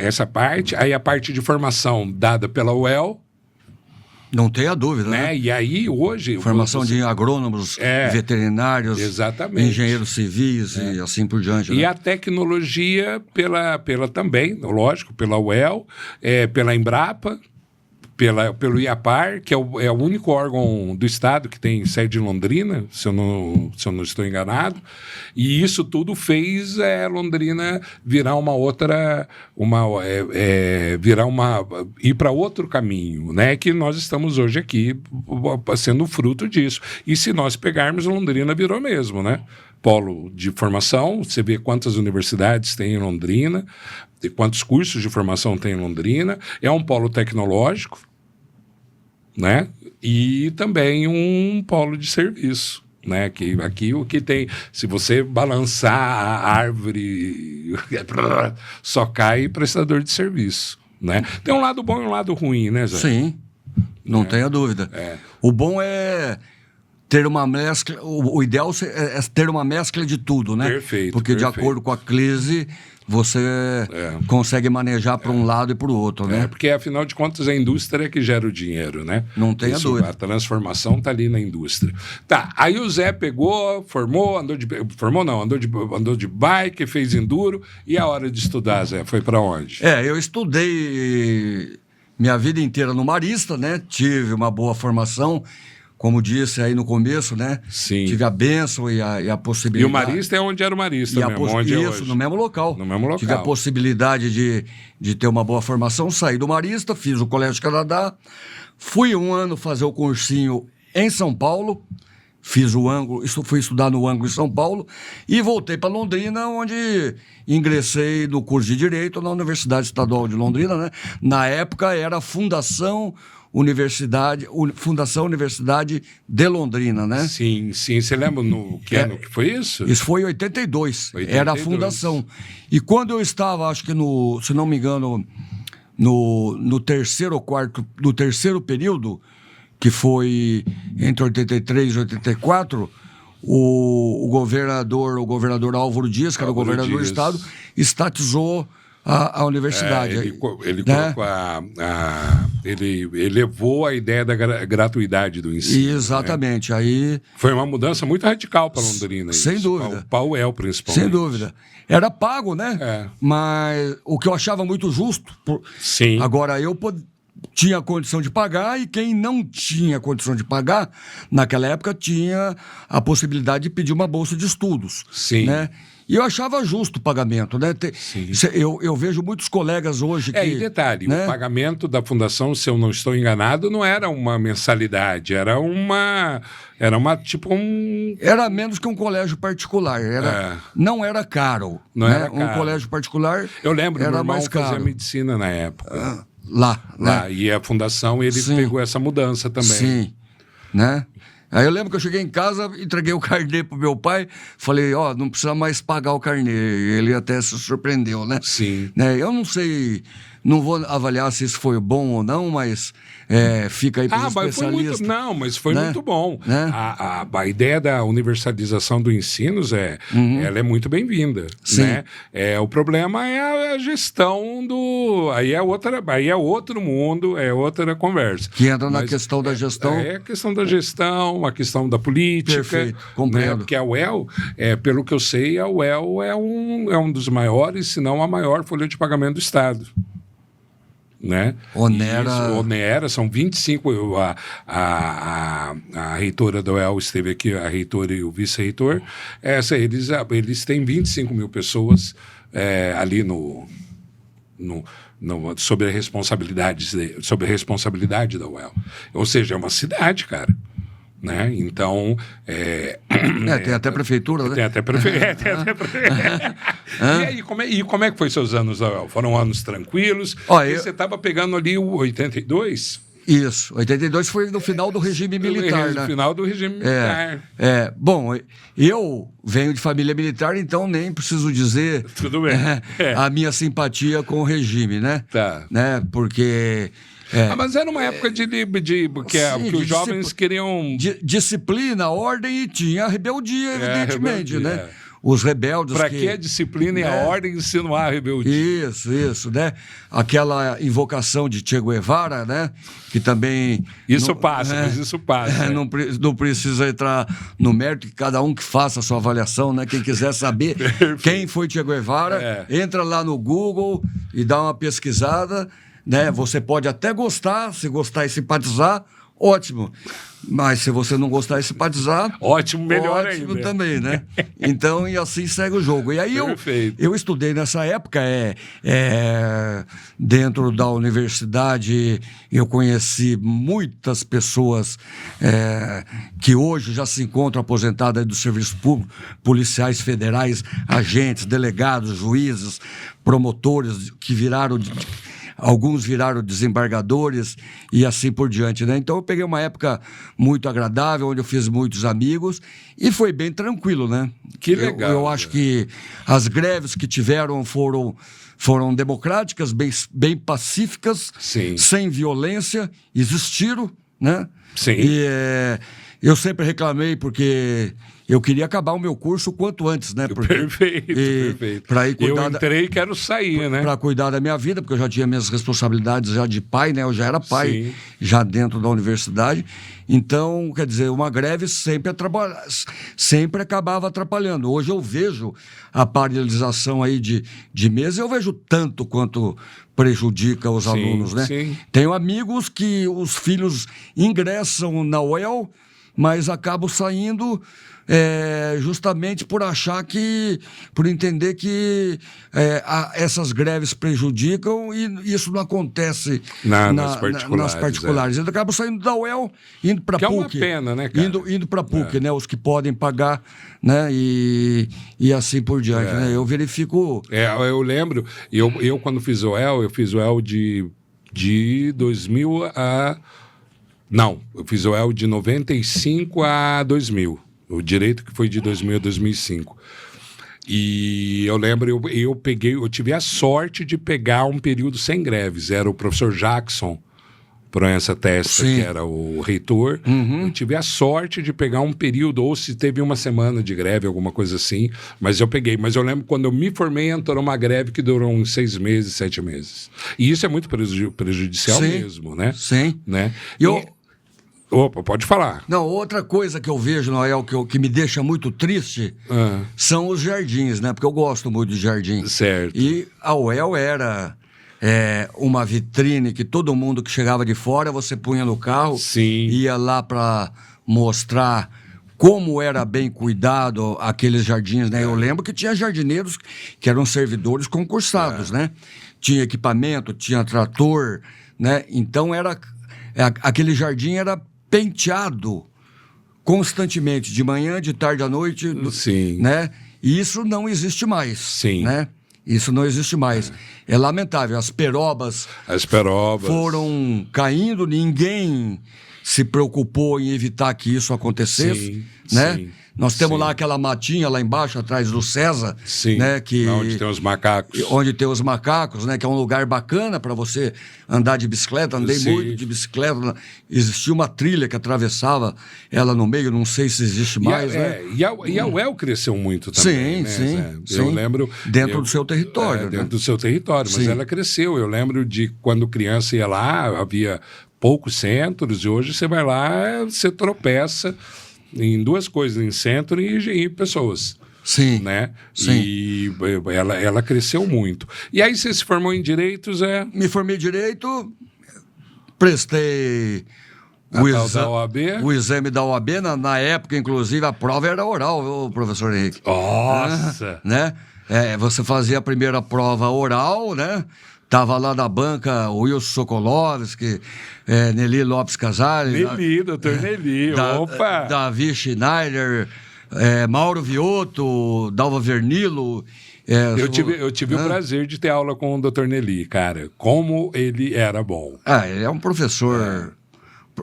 essa parte, aí a parte de formação dada pela UEL, Não tenha dúvida, né? né? E aí, hoje... Formação de agrônomos, veterinários, exatamente. engenheiros civis e assim por diante. E né? a tecnologia pela também, lógico, pela UEL, pela Embrapa, pelo IAPAR, que é o único órgão do Estado que tem sede em Londrina, se eu não estou enganado. E isso tudo fez Londrina virar ir para outro caminho, né? Que nós estamos hoje aqui sendo fruto disso. E se nós pegarmos, Londrina virou mesmo, né? Polo de formação, você vê quantas universidades tem em Londrina, e quantos cursos de formação tem em Londrina. É um polo tecnológico, né? E também um polo de serviço, né? Que aqui o que tem, se você balançar a árvore, só cai prestador de serviço, né? Tem um lado bom e um lado ruim, né, Zé? Sim, não tenha dúvida. O bom é ter uma mescla, o ideal é ter uma mescla de tudo, né? Perfeito. Porque de acordo com a crise, você consegue manejar para um lado e para o outro, né? Porque afinal de contas é a indústria que gera o dinheiro, né? Não tenha dúvida. A transformação está ali na indústria. Tá, aí o Zé pegou, andou de bike, fez enduro, e a hora de estudar, Zé, foi para onde? Eu estudei minha vida inteira no Marista, né? Tive uma boa formação. Como disse aí no começo, né? Sim. Tive a bênção e a possibilidade. E o Marista é onde era o Marista mesmo, onde é hoje. No mesmo local. No mesmo local. Tive a possibilidade de ter uma boa formação, saí do Marista, fiz o Colégio Canadá, fui um ano fazer o cursinho em São Paulo, fui estudar no Ângulo em São Paulo e voltei para Londrina, onde ingressei no curso de Direito na Universidade Estadual de Londrina, né? Na época era Fundação Universidade de Londrina, né? Sim. Você lembra no que ano que foi isso? Isso foi em 82. Era a fundação. E quando eu estava, acho que se não me engano, no terceiro período, que foi entre 83 e 84, o governador Álvaro Dias, que era o governador do estado, estatizou a universidade. Ele colocou ele levou a ideia da gratuidade do ensino. Exatamente. Né? Aí foi uma mudança muito radical para Londrina. Sem dúvida. Para o UEL, principalmente. Sem dúvida. Era pago, né? Mas o que eu achava muito justo. Sim. Agora, eu tinha condição de pagar, e quem não tinha condição de pagar, naquela época, tinha a possibilidade de pedir uma bolsa de estudos. Sim. Né? E eu achava justo o pagamento, né? Eu vejo muitos colegas hoje que... E detalhe, né? O pagamento da fundação, se eu não estou enganado, não era uma mensalidade, era tipo um... Era menos que um colégio particular, não era caro. Não né? era caro. Um colégio particular eu lembro, era meu irmão mais caro. fazia medicina na época. Lá. Né? E a fundação, ele pegou essa mudança também. Sim, né? Aí eu lembro que eu cheguei em casa, entreguei o carnê pro meu pai, falei, não precisa mais pagar o carnê. Ele até se surpreendeu, né? Sim. Né? Eu não sei, não vou avaliar se isso foi bom ou não, mas fica aí para os especialistas. Mas foi muito bom. Né? A ideia da universalização do ensino, Zé, ela é muito bem-vinda. Sim. Né? O problema é a gestão do... Aí é outro mundo, é outra conversa. Que entra na questão da gestão. É a questão da gestão, a questão da política. Perfeito, compreendo. Né? Porque a UEL, pelo que eu sei, a UEL é um dos maiores, se não a maior folha de pagamento do Estado. Né? Onera, são 25. A reitora da UEL esteve aqui, a reitora e o vice-reitor. Eles têm 25 mil pessoas ali sob a responsabilidade da UEL. Ou seja, é uma cidade, cara. Né? Então... tem até prefeitura, né? Tem até prefeitura. E como é que foi seus anos, Noel? Foram anos tranquilos? Você estava pegando ali o 82? Isso, 82 foi no final do regime militar, né? No final do regime militar. Bom, eu venho de família militar, então nem preciso dizer tudo bem. A minha simpatia com o regime, né? Tá. Né? Porque... mas era uma época que os jovens queriam... Disciplina, ordem, e tinha rebeldia, evidentemente, né? os rebeldes. Para que a disciplina e a ordem se não há rebeldia? Isso, né? Aquela invocação de Che Guevara, né? Que também... Isso passa, mas isso passa. Não precisa entrar no mérito, que cada um que faça a sua avaliação, né? Quem quiser saber quem foi Che Guevara, entra lá no Google e dá uma pesquisada, né? Você pode até gostar, se gostar e simpatizar, ótimo. Mas se você não gostar e simpatizar... Ótimo, melhor ótimo ainda. Também, né? Então, e assim segue o jogo. E aí eu estudei nessa época, dentro da universidade, eu conheci muitas pessoas que hoje já se encontram aposentadas do serviço público, policiais federais, agentes, delegados, juízes, promotores, que viraram... Alguns viraram desembargadores e assim por diante, né? Então eu peguei uma época muito agradável, onde eu fiz muitos amigos e foi bem tranquilo, né? Que legal. Eu acho que as greves que tiveram foram democráticas, bem pacíficas, Sim. sem violência, existiram, né? Sim. E eu sempre reclamei porque... Eu queria acabar o meu curso o quanto antes, né? Perfeito. Pra ir cuidar eu entrei e quero sair, né? Para cuidar da minha vida, porque eu já tinha minhas responsabilidades já de pai, né? Eu já era pai, Sim. já dentro da universidade. Então, quer dizer, uma greve sempre acabava atrapalhando. Hoje eu vejo a paralisação aí de meses, eu vejo tanto quanto prejudica os alunos, né? Sim. Tenho amigos que os filhos ingressam na UEL, mas acabam saindo... justamente por entender que essas greves prejudicam e isso não acontece nas particulares. Eles acabam saindo da UEL, indo para a PUC. É uma pena, né, cara? Indo para a PUC, né? Os que podem pagar, né? E assim por diante, né? Eu verifico... eu lembro, eu quando fiz o UEL, eu fiz o UEL de 2000 a... Não, eu fiz o UEL de 95 a 2000. O direito que foi de 2000 a 2005. E eu lembro, eu tive a sorte de pegar um período sem greves. Era o professor Jackson Proença Testa, que era o reitor. Uhum. Eu tive a sorte de pegar um período, ou se teve uma semana de greve, alguma coisa assim, mas eu peguei. Mas eu lembro quando eu me formei, entrou uma greve que durou uns 6 meses, 7 meses. E isso é muito prejudicial mesmo, né? Sim. Né? Opa, pode falar. Não, outra coisa que eu vejo, Noel, que me deixa muito triste, são os jardins, né? Porque eu gosto muito de jardim. Certo. E a UEL era uma vitrine que todo mundo que chegava de fora, você punha no carro, Sim. Ia lá para mostrar como era bem cuidado aqueles jardins, né? Eu lembro que tinha jardineiros que eram servidores concursados, né? Tinha equipamento, tinha trator, né? Então aquele jardim era penteado constantemente, de manhã, de tarde à noite, Sim. né? E isso não existe mais. Sim. Né? Isso não existe mais. É lamentável. As perobas foram caindo, ninguém se preocupou em evitar que isso acontecesse, né? Sim. Nós temos lá aquela matinha lá embaixo, atrás do César, né? Onde tem os macacos. Onde tem os macacos, né? Que é um lugar bacana para você andar de bicicleta. Andei muito de bicicleta. Existia uma trilha que atravessava ela no meio, não sei se existe mais, né? E a UEL cresceu muito também, né? Sim. Eu lembro... Dentro do seu território, né? Dentro do seu território, mas ela cresceu. Eu lembro de quando criança ia lá, havia poucos centros, e hoje você vai lá, você tropeça em duas coisas, em centro e pessoas. Sim. Né? Sim. E ela cresceu muito. E aí você se formou em Direitos, Me formei em Direito, prestei o exame da OAB. Na época, inclusive, a prova era oral, viu, professor Henrique? Nossa! Né? Você fazia a primeira prova oral, né? Tava lá na banca o Wilson Sokolovski, Nelly Lopes Casale. Doutor Nelly, opa! Davi Schneider, Mauro Viotto, Dalva Vernilo. Eu tive o prazer de ter aula com o Dr. Nelly, cara. Como ele era bom. Ele é um professor...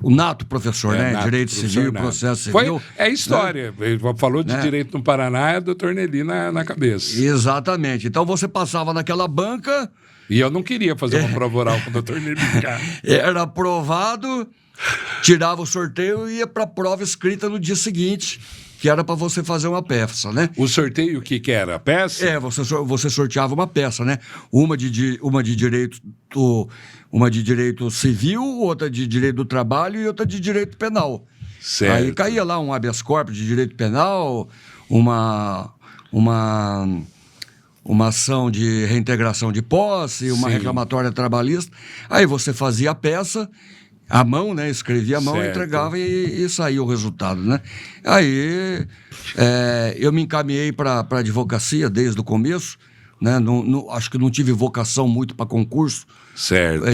O nato professor, né? Direito Civil, Processo Civil. É história. Né? Ele falou de direito no Paraná, é Dr. Nelly na cabeça. Exatamente. Então você passava naquela banca... E eu não queria fazer uma prova oral com o Dr. Nelly, cara. Era aprovado, tirava o sorteio e ia para a prova escrita no dia seguinte. que era para você fazer uma peça, né? O sorteio, o que era? A peça? Você sorteava uma peça, né? Uma de direito civil, outra de direito do trabalho e outra de direito penal. Certo. Aí caía lá um habeas corpus de direito penal, uma ação de reintegração de posse, uma Sim. reclamatória trabalhista. Aí você fazia a peça à mão, né? Escrevia à mão, Certo. entregava e saía o resultado, né? Aí eu me encaminhei para a advocacia desde o começo, né? Acho que não tive vocação muito para concurso. Certo.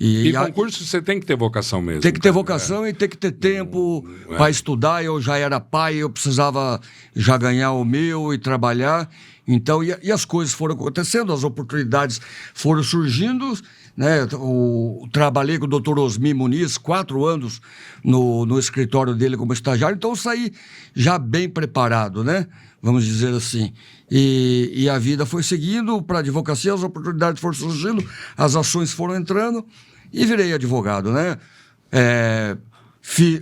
E concurso você tem que ter vocação mesmo. Tem que ter vocação e tem que ter tempo para estudar. Eu já era pai, eu precisava já ganhar o meu e trabalhar. Então, e as coisas foram acontecendo, as oportunidades foram surgindo, né? Trabalhei com o doutor Osmi Muniz 4 anos no escritório dele como estagiário, então eu saí já bem preparado, né? Vamos dizer assim. E a vida foi seguindo para a advocacia, as oportunidades foram surgindo, as ações foram entrando e virei advogado, né?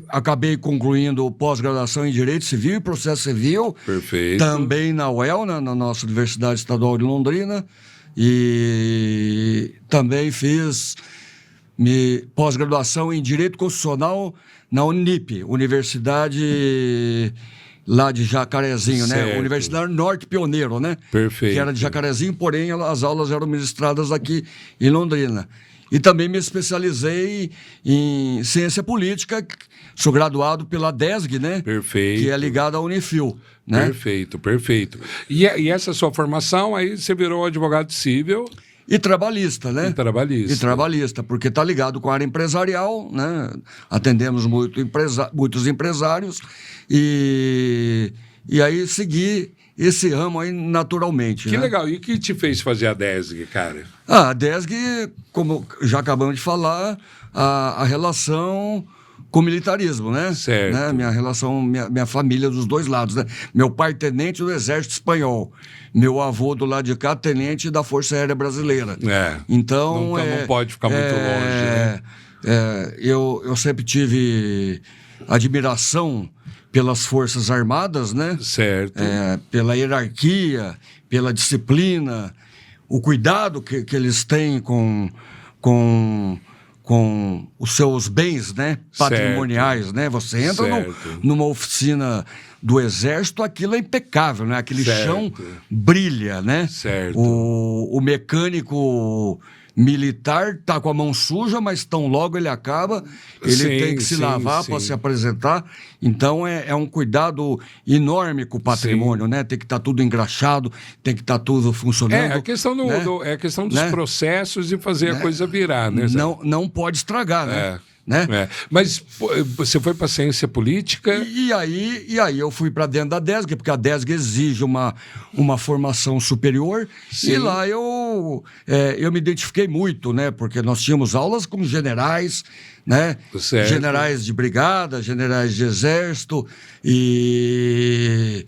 Acabei concluindo pós-graduação em Direito Civil e Processo Civil. Perfeito. Também na UEL, na nossa Universidade Estadual de Londrina. E também fiz pós-graduação em Direito Constitucional na Unip, Universidade lá de Jacarezinho, certo. né? Universidade Norte Pioneiro, né? Perfeito. Que era de Jacarezinho, porém as aulas eram ministradas aqui em Londrina. E também me especializei em ciência política, sou graduado pela DESG, né? Perfeito. Que é ligada à Unifil, né? Perfeito, perfeito. E essa sua formação, aí você virou advogado civil... E trabalhista, né? E trabalhista. Porque está ligado com a área empresarial, né? Atendemos muitos empresários e aí segui esse ramo aí naturalmente. Que né? legal. E o que te fez fazer a DESG, cara? A DESG, como já acabamos de falar, a relação com o militarismo, né? Certo. Né? Minha família dos dois lados, né? Meu pai tenente do Exército Espanhol, meu avô do lado de cá tenente da Força Aérea Brasileira. Então não pode ficar muito longe, né? Eu sempre tive admiração pelas Forças Armadas, né? Certo. Pela hierarquia, pela disciplina, o cuidado que eles têm com os seus bens, né, patrimoniais, certo. né? Você entra numa oficina do Exército, aquilo é impecável, né? Aquele certo. chão brilha, né? Certo. O mecânico militar está com a mão suja, mas tão logo ele acaba, ele tem que se lavar para se apresentar. Então é um cuidado enorme com o patrimônio, né? Tem que estar tudo engraxado, tem que estar tudo funcionando. A questão, é a questão dos processos e fazer a coisa virar, né? Não pode estragar, né? Mas você foi para ciência política? E aí eu fui para dentro da DESG, porque a DESG exige uma formação superior. Sim. E lá eu me identifiquei muito, né? Porque nós tínhamos aulas com generais, né? Certo. Generais de brigada, generais de exército e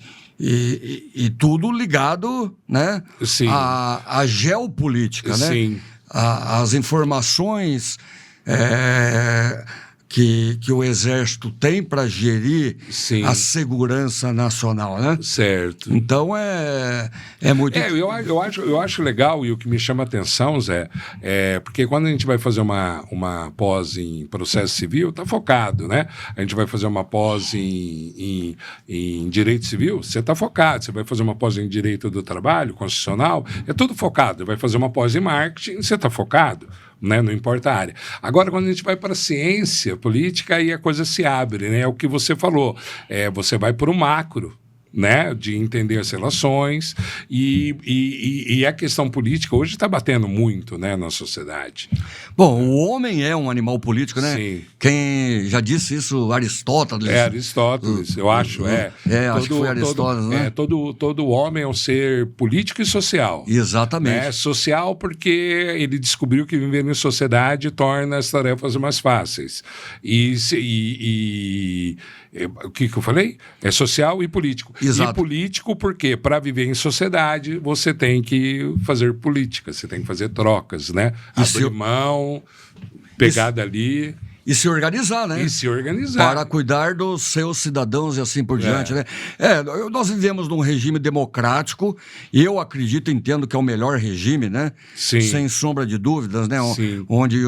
tudo ligado, né? Sim. À geopolítica, né? Sim. As informações que o Exército tem para gerir a segurança nacional, né? Certo. Então é muito... Eu acho legal, e o que me chama a atenção, Zé, porque quando a gente vai fazer uma pós em processo civil, tá focado, né? A gente vai fazer uma pós em direito civil, você tá focado. Você vai fazer uma pós em direito do trabalho, constitucional, é tudo focado. Vai fazer uma pós em marketing, você tá focado. Né? Não importa a área. Agora, quando a gente vai para a ciência política, aí a coisa se abre, né? É o que você falou. Você vai para o macro, né? De entender as relações e a questão política hoje está batendo muito, né, na sociedade. Bom, o homem é um animal político, né? Sim. Quem já disse isso, Aristóteles. Aristóteles, eu acho. Acho que foi Aristóteles, né? Todo homem é um ser político e social. Exatamente. Social porque ele descobriu que viver em sociedade torna as tarefas mais fáceis. O que eu falei? É social e político. Exato. E político porque, para viver em sociedade, você tem que fazer política, você tem que fazer trocas, né? Abrir mão, pegar dali. e se organizar, né? E se organizar. Para cuidar dos seus cidadãos e assim por diante, né? Nós vivemos num regime democrático e eu acredito, entendo que é o melhor regime, né? Sim. Sem sombra de dúvidas, né? Sim. Onde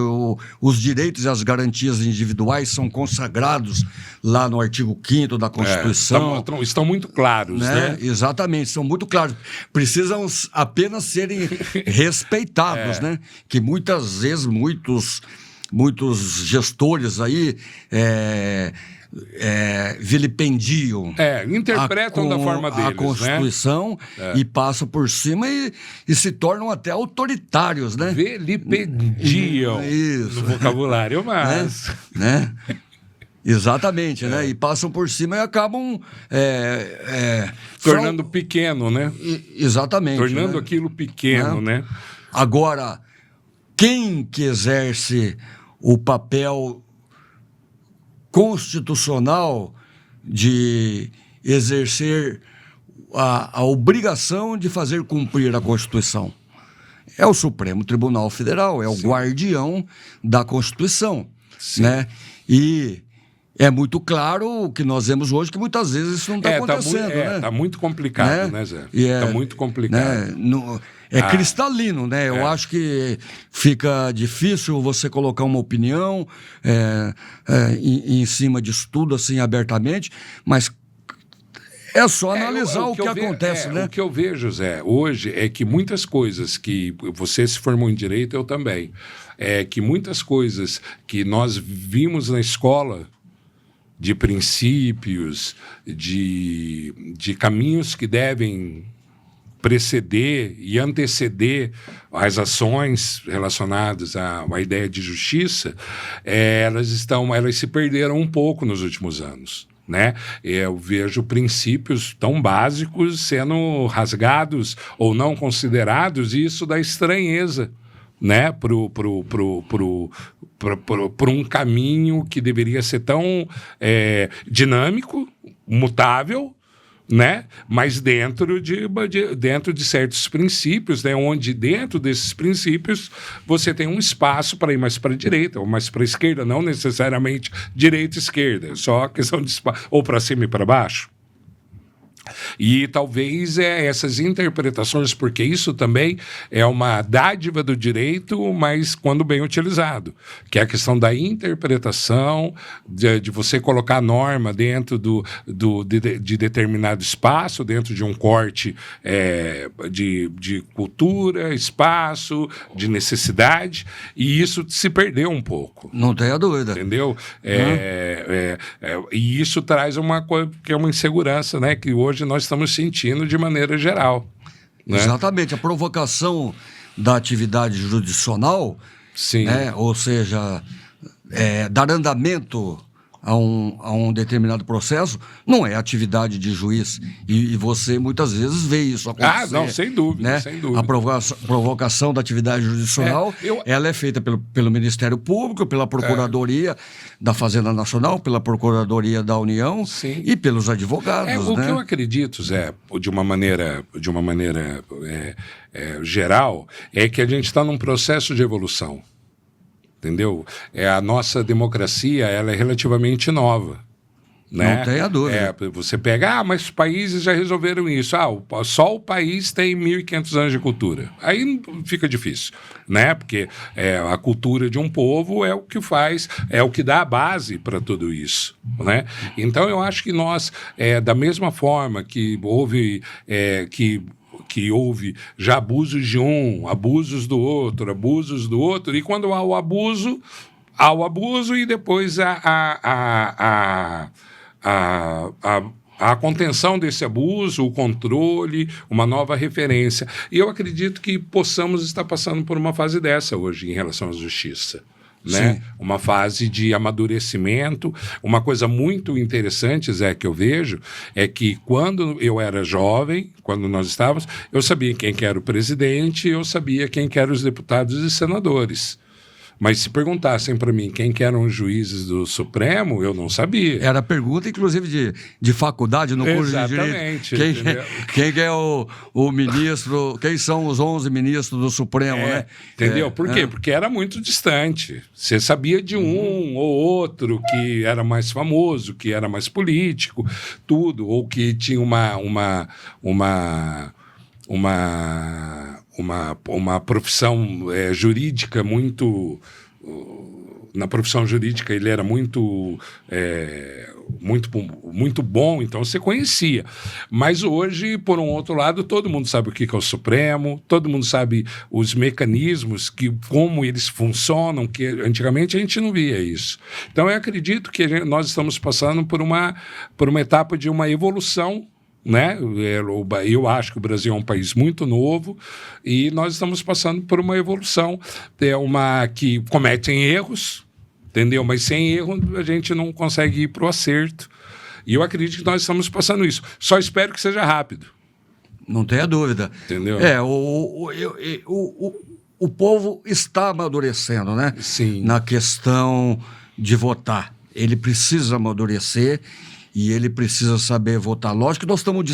os direitos e as garantias individuais são consagrados lá no artigo 5º da Constituição. Estão muito claros, né? Exatamente, são muito claros. Precisam apenas serem respeitados, né? Que muitas vezes muitos gestores aí vilipendiam, interpretam da forma deles, a Constituição, né? E passam por cima e se tornam até autoritários, né? Vilipendiam Isso. no vocabulário, mas... né? Exatamente, né? E passam por cima e acabam tornando pequeno, né? Exatamente. Tornando né? aquilo pequeno, né? Agora, quem que exerce o papel constitucional de exercer a obrigação de fazer cumprir a Constituição? É o Supremo Tribunal Federal, é o guardião da Constituição, né? E é muito claro o que nós vemos hoje, que muitas vezes isso não está acontecendo, né? Está muito complicado, né, Zé? Está muito complicado. Né? Cristalino, né? Eu acho que fica difícil você colocar uma opinião em cima disso tudo, assim, abertamente, mas é só analisar o que acontece, né? O que eu vejo, Zé, hoje é que muitas coisas que você se formou em Direito, eu também, que muitas coisas que nós vimos na escola, de princípios, de caminhos que devem preceder e anteceder as ações relacionadas à ideia de justiça, elas se perderam um pouco nos últimos anos. Né? Eu vejo princípios tão básicos sendo rasgados ou não considerados, e isso dá estranheza, né? Por um caminho que deveria ser tão dinâmico, mutável, né? Mas dentro de certos princípios, né? Onde dentro desses princípios você tem um espaço para ir mais para a direita ou mais para a esquerda, não necessariamente direita e esquerda, só questão de espaço, ou para cima e para baixo. E talvez essas interpretações, porque isso também é uma dádiva do direito, mas quando bem utilizado, que é a questão da interpretação, de você colocar a norma dentro de determinado espaço, dentro de um corte de cultura, espaço, de necessidade, e isso se perdeu um pouco. Não tenha dúvida. Entendeu? E isso traz uma coisa que é uma insegurança, né? Que hoje nós estamos sentindo de maneira geral. Né? Exatamente. A provocação da atividade jurisdicional, sim, né? Ou seja, dar andamento a um determinado processo, não é atividade de juiz. E você muitas vezes vê isso acontecer. Não, sem dúvida, né? sem dúvida. A provocação da atividade jurisdicional, ela é feita pelo Ministério Público, pela Procuradoria da Fazenda Nacional, pela Procuradoria da União, sim, e pelos advogados. O que eu acredito, Zé, de uma maneira geral, é que a gente está num processo de evolução. Entendeu? A nossa democracia, ela é relativamente nova. Né? Não tenha dúvida. Você pega, mas os países já resolveram isso. Só o país tem 1.500 anos de cultura. Aí fica difícil, né? Porque a cultura de um povo é o que faz, é o que dá a base para tudo isso, né? Então eu acho que nós, da mesma forma que houve que houve já abusos de um, abusos do outro, e quando há o abuso e depois a contenção desse abuso, o controle, uma nova referência. E eu acredito que possamos estar passando por uma fase dessa hoje em relação à justiça. Né? Uma fase de amadurecimento. Uma coisa muito interessante, Zé, que eu vejo é que quando eu era jovem, quando nós estávamos, eu sabia quem que era o presidente, eu sabia quem que eram os deputados e senadores. Mas se perguntassem para mim quem que eram os juízes do Supremo, eu não sabia. Era pergunta, inclusive, de faculdade no curso de Exatamente, Direito. entendeu? Quem é o ministro, quem são os 11 ministros do Supremo, né? Entendeu? Por quê? Porque era muito distante. Você sabia de um ou outro que era mais famoso, que era mais político, tudo, ou que tinha uma profissão jurídica muito... Na profissão jurídica ele era muito bom, então você conhecia. Mas hoje, por um outro lado, todo mundo sabe o que é o Supremo, todo mundo sabe os mecanismos, como eles funcionam, que antigamente a gente não via isso. Então eu acredito que nós estamos passando por uma etapa de uma evolução, né? Eu acho que o Brasil é um país muito novo e nós estamos passando por uma evolução que cometem erros, entendeu? Mas sem erro a gente não consegue ir para o acerto. E eu acredito que nós estamos passando isso. Só espero que seja rápido. Não tenha dúvida. Entendeu? O povo está amadurecendo, né? Sim. Na questão de votar. Ele precisa amadurecer e ele precisa saber votar. Lógico que nós estamos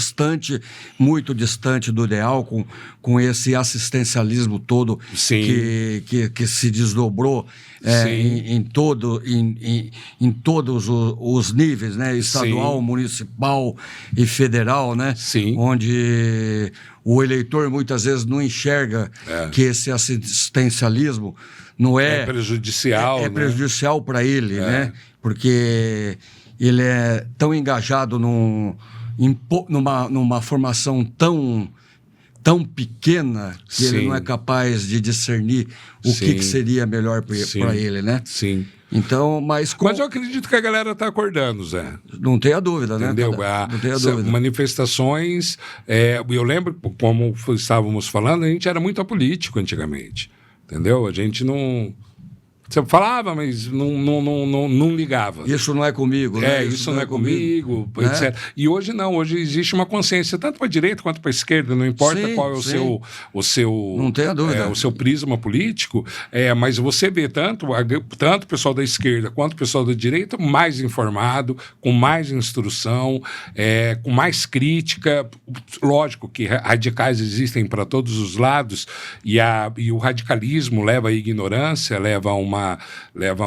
muito distante do ideal, com esse assistencialismo todo que se desdobrou em todos os níveis, né? Estadual, Sim. municipal e federal, né? Sim. Onde o eleitor muitas vezes não enxerga que esse assistencialismo não é prejudicial. É prejudicial para ele, né? Porque ele é tão engajado numa formação tão pequena que ele não é capaz de discernir o que seria melhor para ele, né? Sim. Então, mas eu acredito que a galera está acordando, Zé. Não tenha dúvida, entendeu? né? Não tenha dúvida. Manifestações, eu lembro, como estávamos falando, a gente era muito apolítico antigamente, entendeu? A gente não... Você falava, mas não ligava. Isso não é comigo, né? Isso não é comigo, etc. E hoje não, hoje existe uma consciência, tanto para a direita quanto para a esquerda, não importa qual é o seu não tenha dúvida. O seu prisma político, mas você vê tanto o pessoal da esquerda quanto o pessoal da direita mais informado, com mais instrução, com mais crítica. Lógico que radicais existem para todos os lados, e o radicalismo leva à ignorância, leva a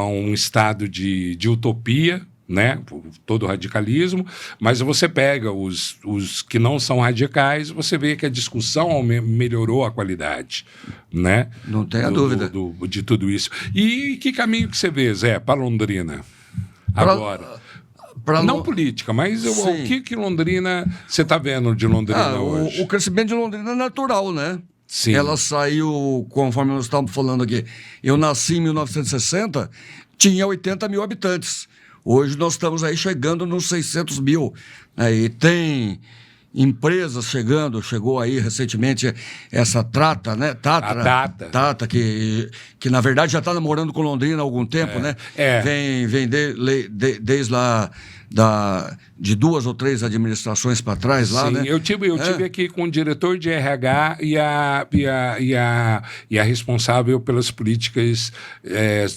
um estado de utopia, né? Todo radicalismo, mas você pega os que não são radicais, você vê que a discussão melhorou a qualidade, né? Não tenha dúvida. De tudo isso. E que caminho que você vê, Zé, para Londrina agora? Não política, mas o que Londrina você está vendo de Londrina hoje? O crescimento de Londrina é natural, né? Sim. Ela saiu, conforme nós estávamos falando aqui, eu nasci em 1960, tinha 80 mil habitantes. Hoje nós estamos aí chegando nos 600 mil. E tem empresas chegou aí recentemente essa Tata, né? Tata, que na verdade já está namorando com Londrina há algum tempo, né? Vem desde lá de 2 ou 3 administrações para trás lá, né? Eu tive aqui com o diretor de RH e a responsável pelas políticas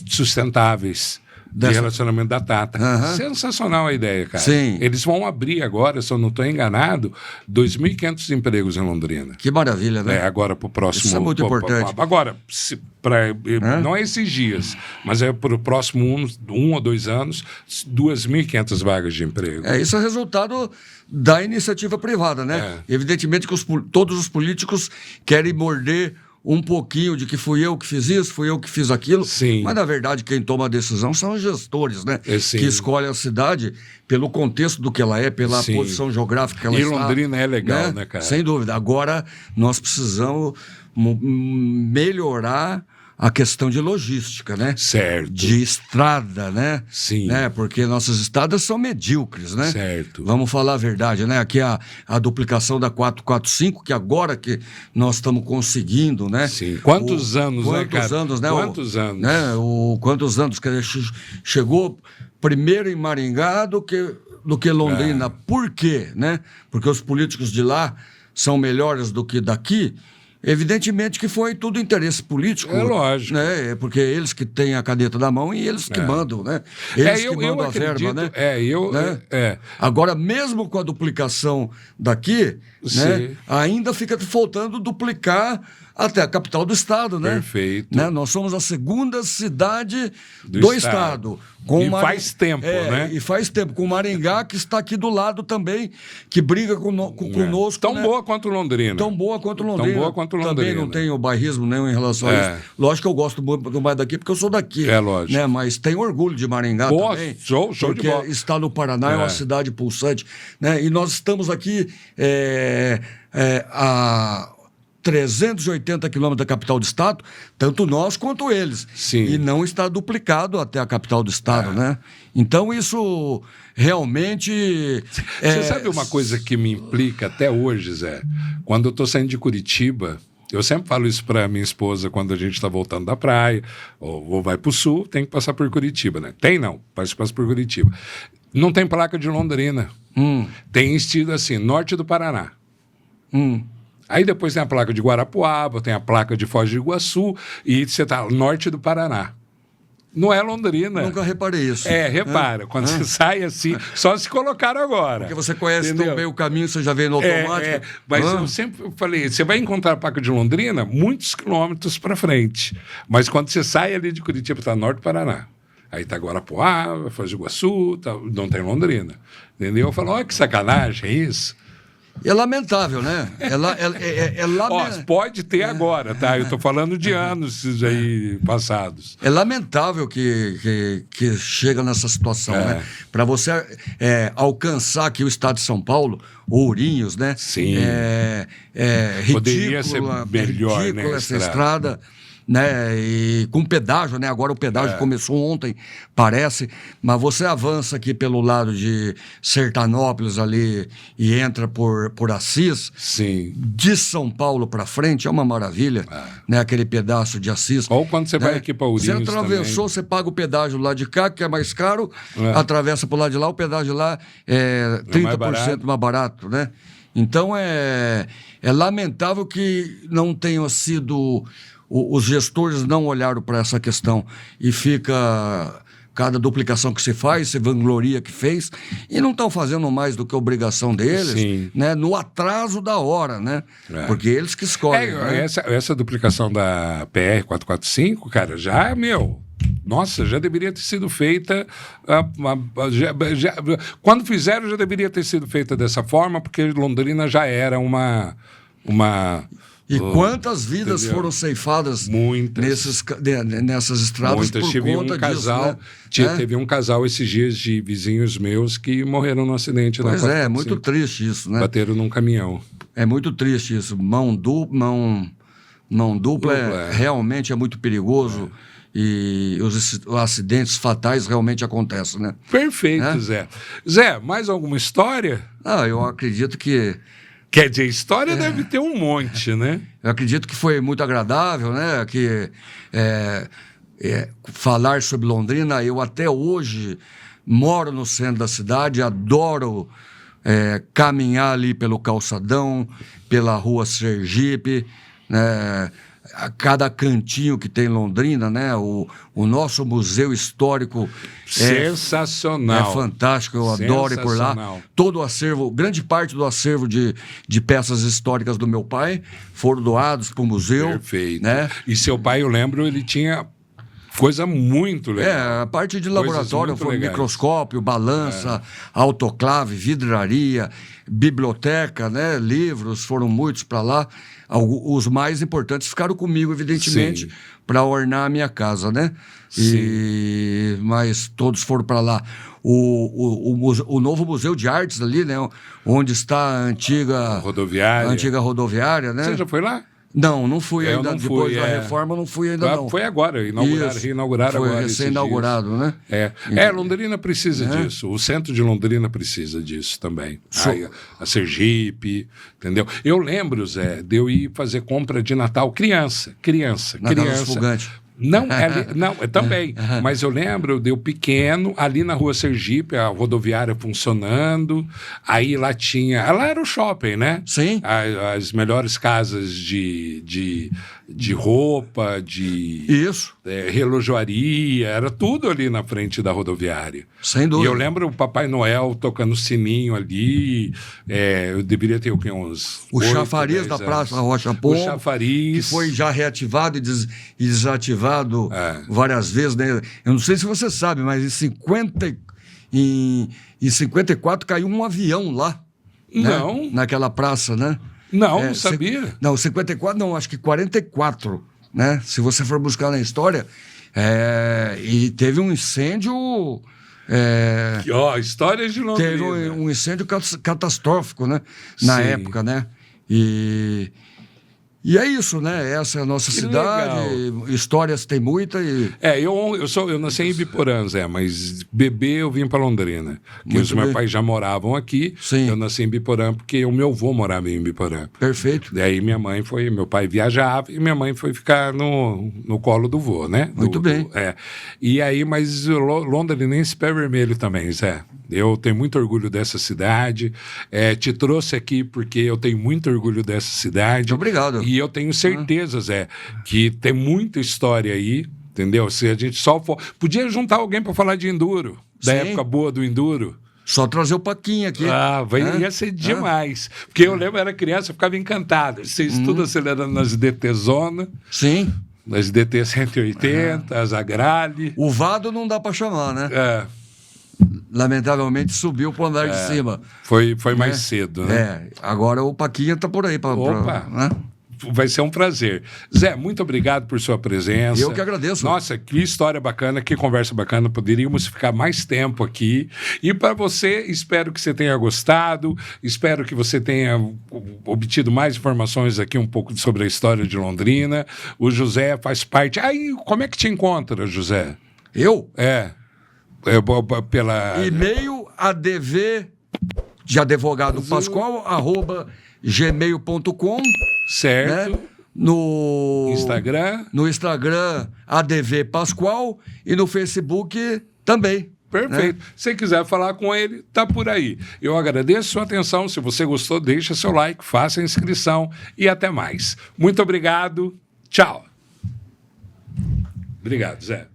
sustentáveis de relacionamento da Tata. Sensacional a ideia, cara. Sim. Eles vão abrir agora, se eu não estou enganado, 2.500 empregos em Londrina. Que maravilha, né? Agora para o próximo... Isso é muito importante. Agora, não é esses dias, mas para o próximo 1 ou 2 anos, 2.500 vagas de emprego. Isso é resultado da iniciativa privada, né? Evidentemente que todos os políticos querem morder um pouquinho de que fui eu que fiz isso, fui eu que fiz aquilo. Sim. Mas, na verdade, quem toma a decisão são os gestores, né? Que escolhem a cidade pelo contexto do que ela é, pela posição geográfica que ela está. E Londrina é legal, né, cara? Sem dúvida. Agora, nós precisamos melhorar a questão de logística, né? Certo. De estrada, né? Sim. Né? Porque nossas estradas são medíocres, né? Certo. Vamos falar a verdade, né? Aqui a duplicação da 445, que agora que nós estamos conseguindo, né? Sim. Quantos anos, né, cara? Quantos anos? Quantos anos? Quer dizer, chegou primeiro em Maringá do que Londrina. Por quê, né? Porque os políticos de lá são melhores do que daqui. Evidentemente que foi tudo interesse político. É lógico. Né? Porque eles que têm a caneta na mão e eles que mandam, né? Eles que mandam a verba, né? né? Agora, mesmo com a duplicação daqui, né, ainda fica faltando duplicar até a capital do estado, né? Perfeito. Né? Nós somos a segunda cidade do estado. E faz tempo, né? E faz tempo, com Maringá, que está aqui do lado também, que briga conosco. Tão né? boa quanto Londrina. Tão boa quanto Londrina. Tão boa quanto Londrina. Também não tenho bairrismo nenhum em relação a isso. Lógico que eu gosto muito mais daqui, porque eu sou daqui. É lógico. Né? Mas tenho orgulho de Maringá também. Show porque de bola. Está no Paraná, é uma cidade pulsante. Né? E nós estamos aqui a 380 quilômetros da capital do estado, tanto nós quanto eles. Sim. E não está duplicado até a capital do estado, né? Então isso realmente... Você sabe uma coisa que me implica até hoje, Zé? Quando eu estou saindo de Curitiba, eu sempre falo isso para minha esposa quando a gente está voltando da praia, ou vai para o sul, tem que passar por Curitiba, né? Tem não, passa por Curitiba. Não tem placa de Londrina. Tem estilo assim, norte do Paraná. Aí depois tem a placa de Guarapuava, tem a placa de Foz do Iguaçu e você está norte do Paraná. Não é Londrina. Nunca reparei isso. Repara, quando você sai assim, só se colocaram agora. Porque você conhece tão bem o caminho, você já vem no automático. Mas eu sempre falei, você vai encontrar a placa de Londrina muitos quilômetros para frente. Mas quando você sai ali de Curitiba, está norte do Paraná. Aí está Guarapuava, Foz do Iguaçu, não tem Londrina. Entendeu? Eu falo, olha que sacanagem, é isso? É lamentável, né? É lamentável. Pode ter agora, tá? Eu estou falando de anos aí passados. É lamentável que chega nessa situação, né? Para você alcançar aqui o estado de São Paulo, Ourinhos, né? Sim. Poderia ser melhor, ridícula né, essa estrada. Né? E com pedágio, né? Agora o pedágio começou ontem, parece, mas você avança aqui pelo lado de Sertanópolis ali e entra por Assis. Sim. De São Paulo para frente é uma maravilha, né? Aquele pedaço de Assis. Ou quando você vai aqui para Ourinhos. Você atravessou, você paga o pedágio lá de cá, que é mais caro, atravessa por lá de lá, o pedágio lá é 30% mais barato, né? Então é lamentável que não tenha sido... Os gestores não olharam para essa questão e fica cada duplicação que se faz, se vangloria que fez, e não estão fazendo mais do que a obrigação deles, né, no atraso da hora, né? Porque eles que escolhem. Né? Essa duplicação da PR-445, cara, nossa, já deveria ter sido feita. Quando fizeram, já deveria ter sido feita dessa forma, porque Londrina já era uma E quantas vidas foram ceifadas nessas estradas muitas. Por conta disso, né? Teve um casal esses dias de vizinhos meus que morreram num acidente. Pois é muito triste isso, né? Bateram num caminhão. É muito triste isso. Mão dupla realmente é muito perigoso. E os acidentes fatais realmente acontecem, né? Perfeito, Zé. Zé, mais alguma história? Eu acredito que... Quer dizer, história deve ter um monte, né? Eu acredito que foi muito agradável, né? Que falar sobre Londrina, eu até hoje moro no centro da cidade, adoro caminhar ali pelo calçadão, pela rua Sergipe, né? A cada cantinho que tem em Londrina, né? O nosso museu histórico sensacional. É fantástico, eu adoro ir por lá. Todo o acervo, grande parte do acervo de peças históricas do meu pai foram doados para o museu. Perfeito. Né? E seu pai, eu lembro, ele tinha coisa muito legal. A parte de laboratório foi microscópio, balança, autoclave, vidraria, biblioteca, né? Livros, foram muitos para lá. Os mais importantes ficaram comigo, evidentemente, para ornar a minha casa, né? Mas todos foram para lá. O novo Museu de Artes ali, né? Onde está a antiga rodoviária, né? Você já foi lá? Não fui ainda. Depois da reforma, não fui ainda, não. Foi agora, reinauguraram agora. Foi recém-inaugurado, né? Londrina precisa disso. O centro de Londrina precisa disso também. A Sergipe, entendeu? Eu lembro, Zé, de eu ir fazer compra de Natal criança. Na Casa Fogante. Não, não, também. Mas eu lembro de eu pequeno, ali na rua Sergipe, a rodoviária funcionando. Aí lá tinha. Lá era o shopping, né? Sim. As melhores casas de roupa, de Isso. relojoaria, era tudo ali na frente da rodoviária. Sem E dúvida. eu lembro o Papai Noel tocando sininho ali. Eu deveria ter o quê? Uns. O 8, chafariz 10 da anos. Praça Rocha Pombo, O chafariz. que foi já reativado e desativado várias vezes, né? Eu não sei se você sabe, mas em 54 caiu um avião lá. Não. Né? Naquela praça, né? Não sabia. Não, 54 não, acho que 44, né? Se você for buscar na história. E teve um incêndio... Histórias de Londrina. Teve um incêndio catastrófico, né? Na Sim. época, né? E é isso, né? Essa é a nossa cidade. Legal. Histórias tem muita e... Eu nasci em Ibiporã, Zé, mas bebê eu vim para Londrina. Porque Muito os meus bem. pais já moravam aqui. Sim. Eu nasci em Ibiporã porque o meu avô morava em Ibiporã. Perfeito. Daí meu pai viajava e minha mãe foi ficar no colo do vô, né? Muito bem. E aí, mas londrinense pé vermelho também, Zé. Eu tenho muito orgulho dessa cidade. Te trouxe aqui porque eu tenho muito orgulho dessa cidade. Muito obrigado. E eu tenho certeza, Zé, que tem muita história aí, entendeu? Se a gente só for... Podia juntar alguém para falar de enduro, da Sim. época boa do enduro. Só trazer o Paquinha aqui. Ia ser demais. Porque eu lembro, eu era criança, eu ficava encantado. Vocês tudo acelerando nas DT Zona, Sim. nas DT 180, as Agrale. O Vado não dá para chamar, né? Lamentavelmente subiu pro andar de cima. Foi mais cedo, né? Agora o Paquinha tá por aí. Opa! Né? Vai ser um prazer. Zé, muito obrigado por sua presença. Eu que agradeço. Nossa, que história bacana, que conversa bacana. Poderíamos ficar mais tempo aqui. E para você, espero que você tenha gostado. Espero que você tenha obtido mais informações aqui um pouco sobre a história de Londrina. O José faz parte... Aí, como é que te encontra, José? Eu? Pela... E-mail adv de advogado Pascoal @gmail.com. Certo. Né? No Instagram ADV Pascoal e no Facebook também. Perfeito. Né? Se quiser falar com ele, tá por aí. Eu agradeço sua atenção. Se você gostou, deixa seu like, faça a inscrição e até mais. Muito obrigado. Tchau. Obrigado, Zé.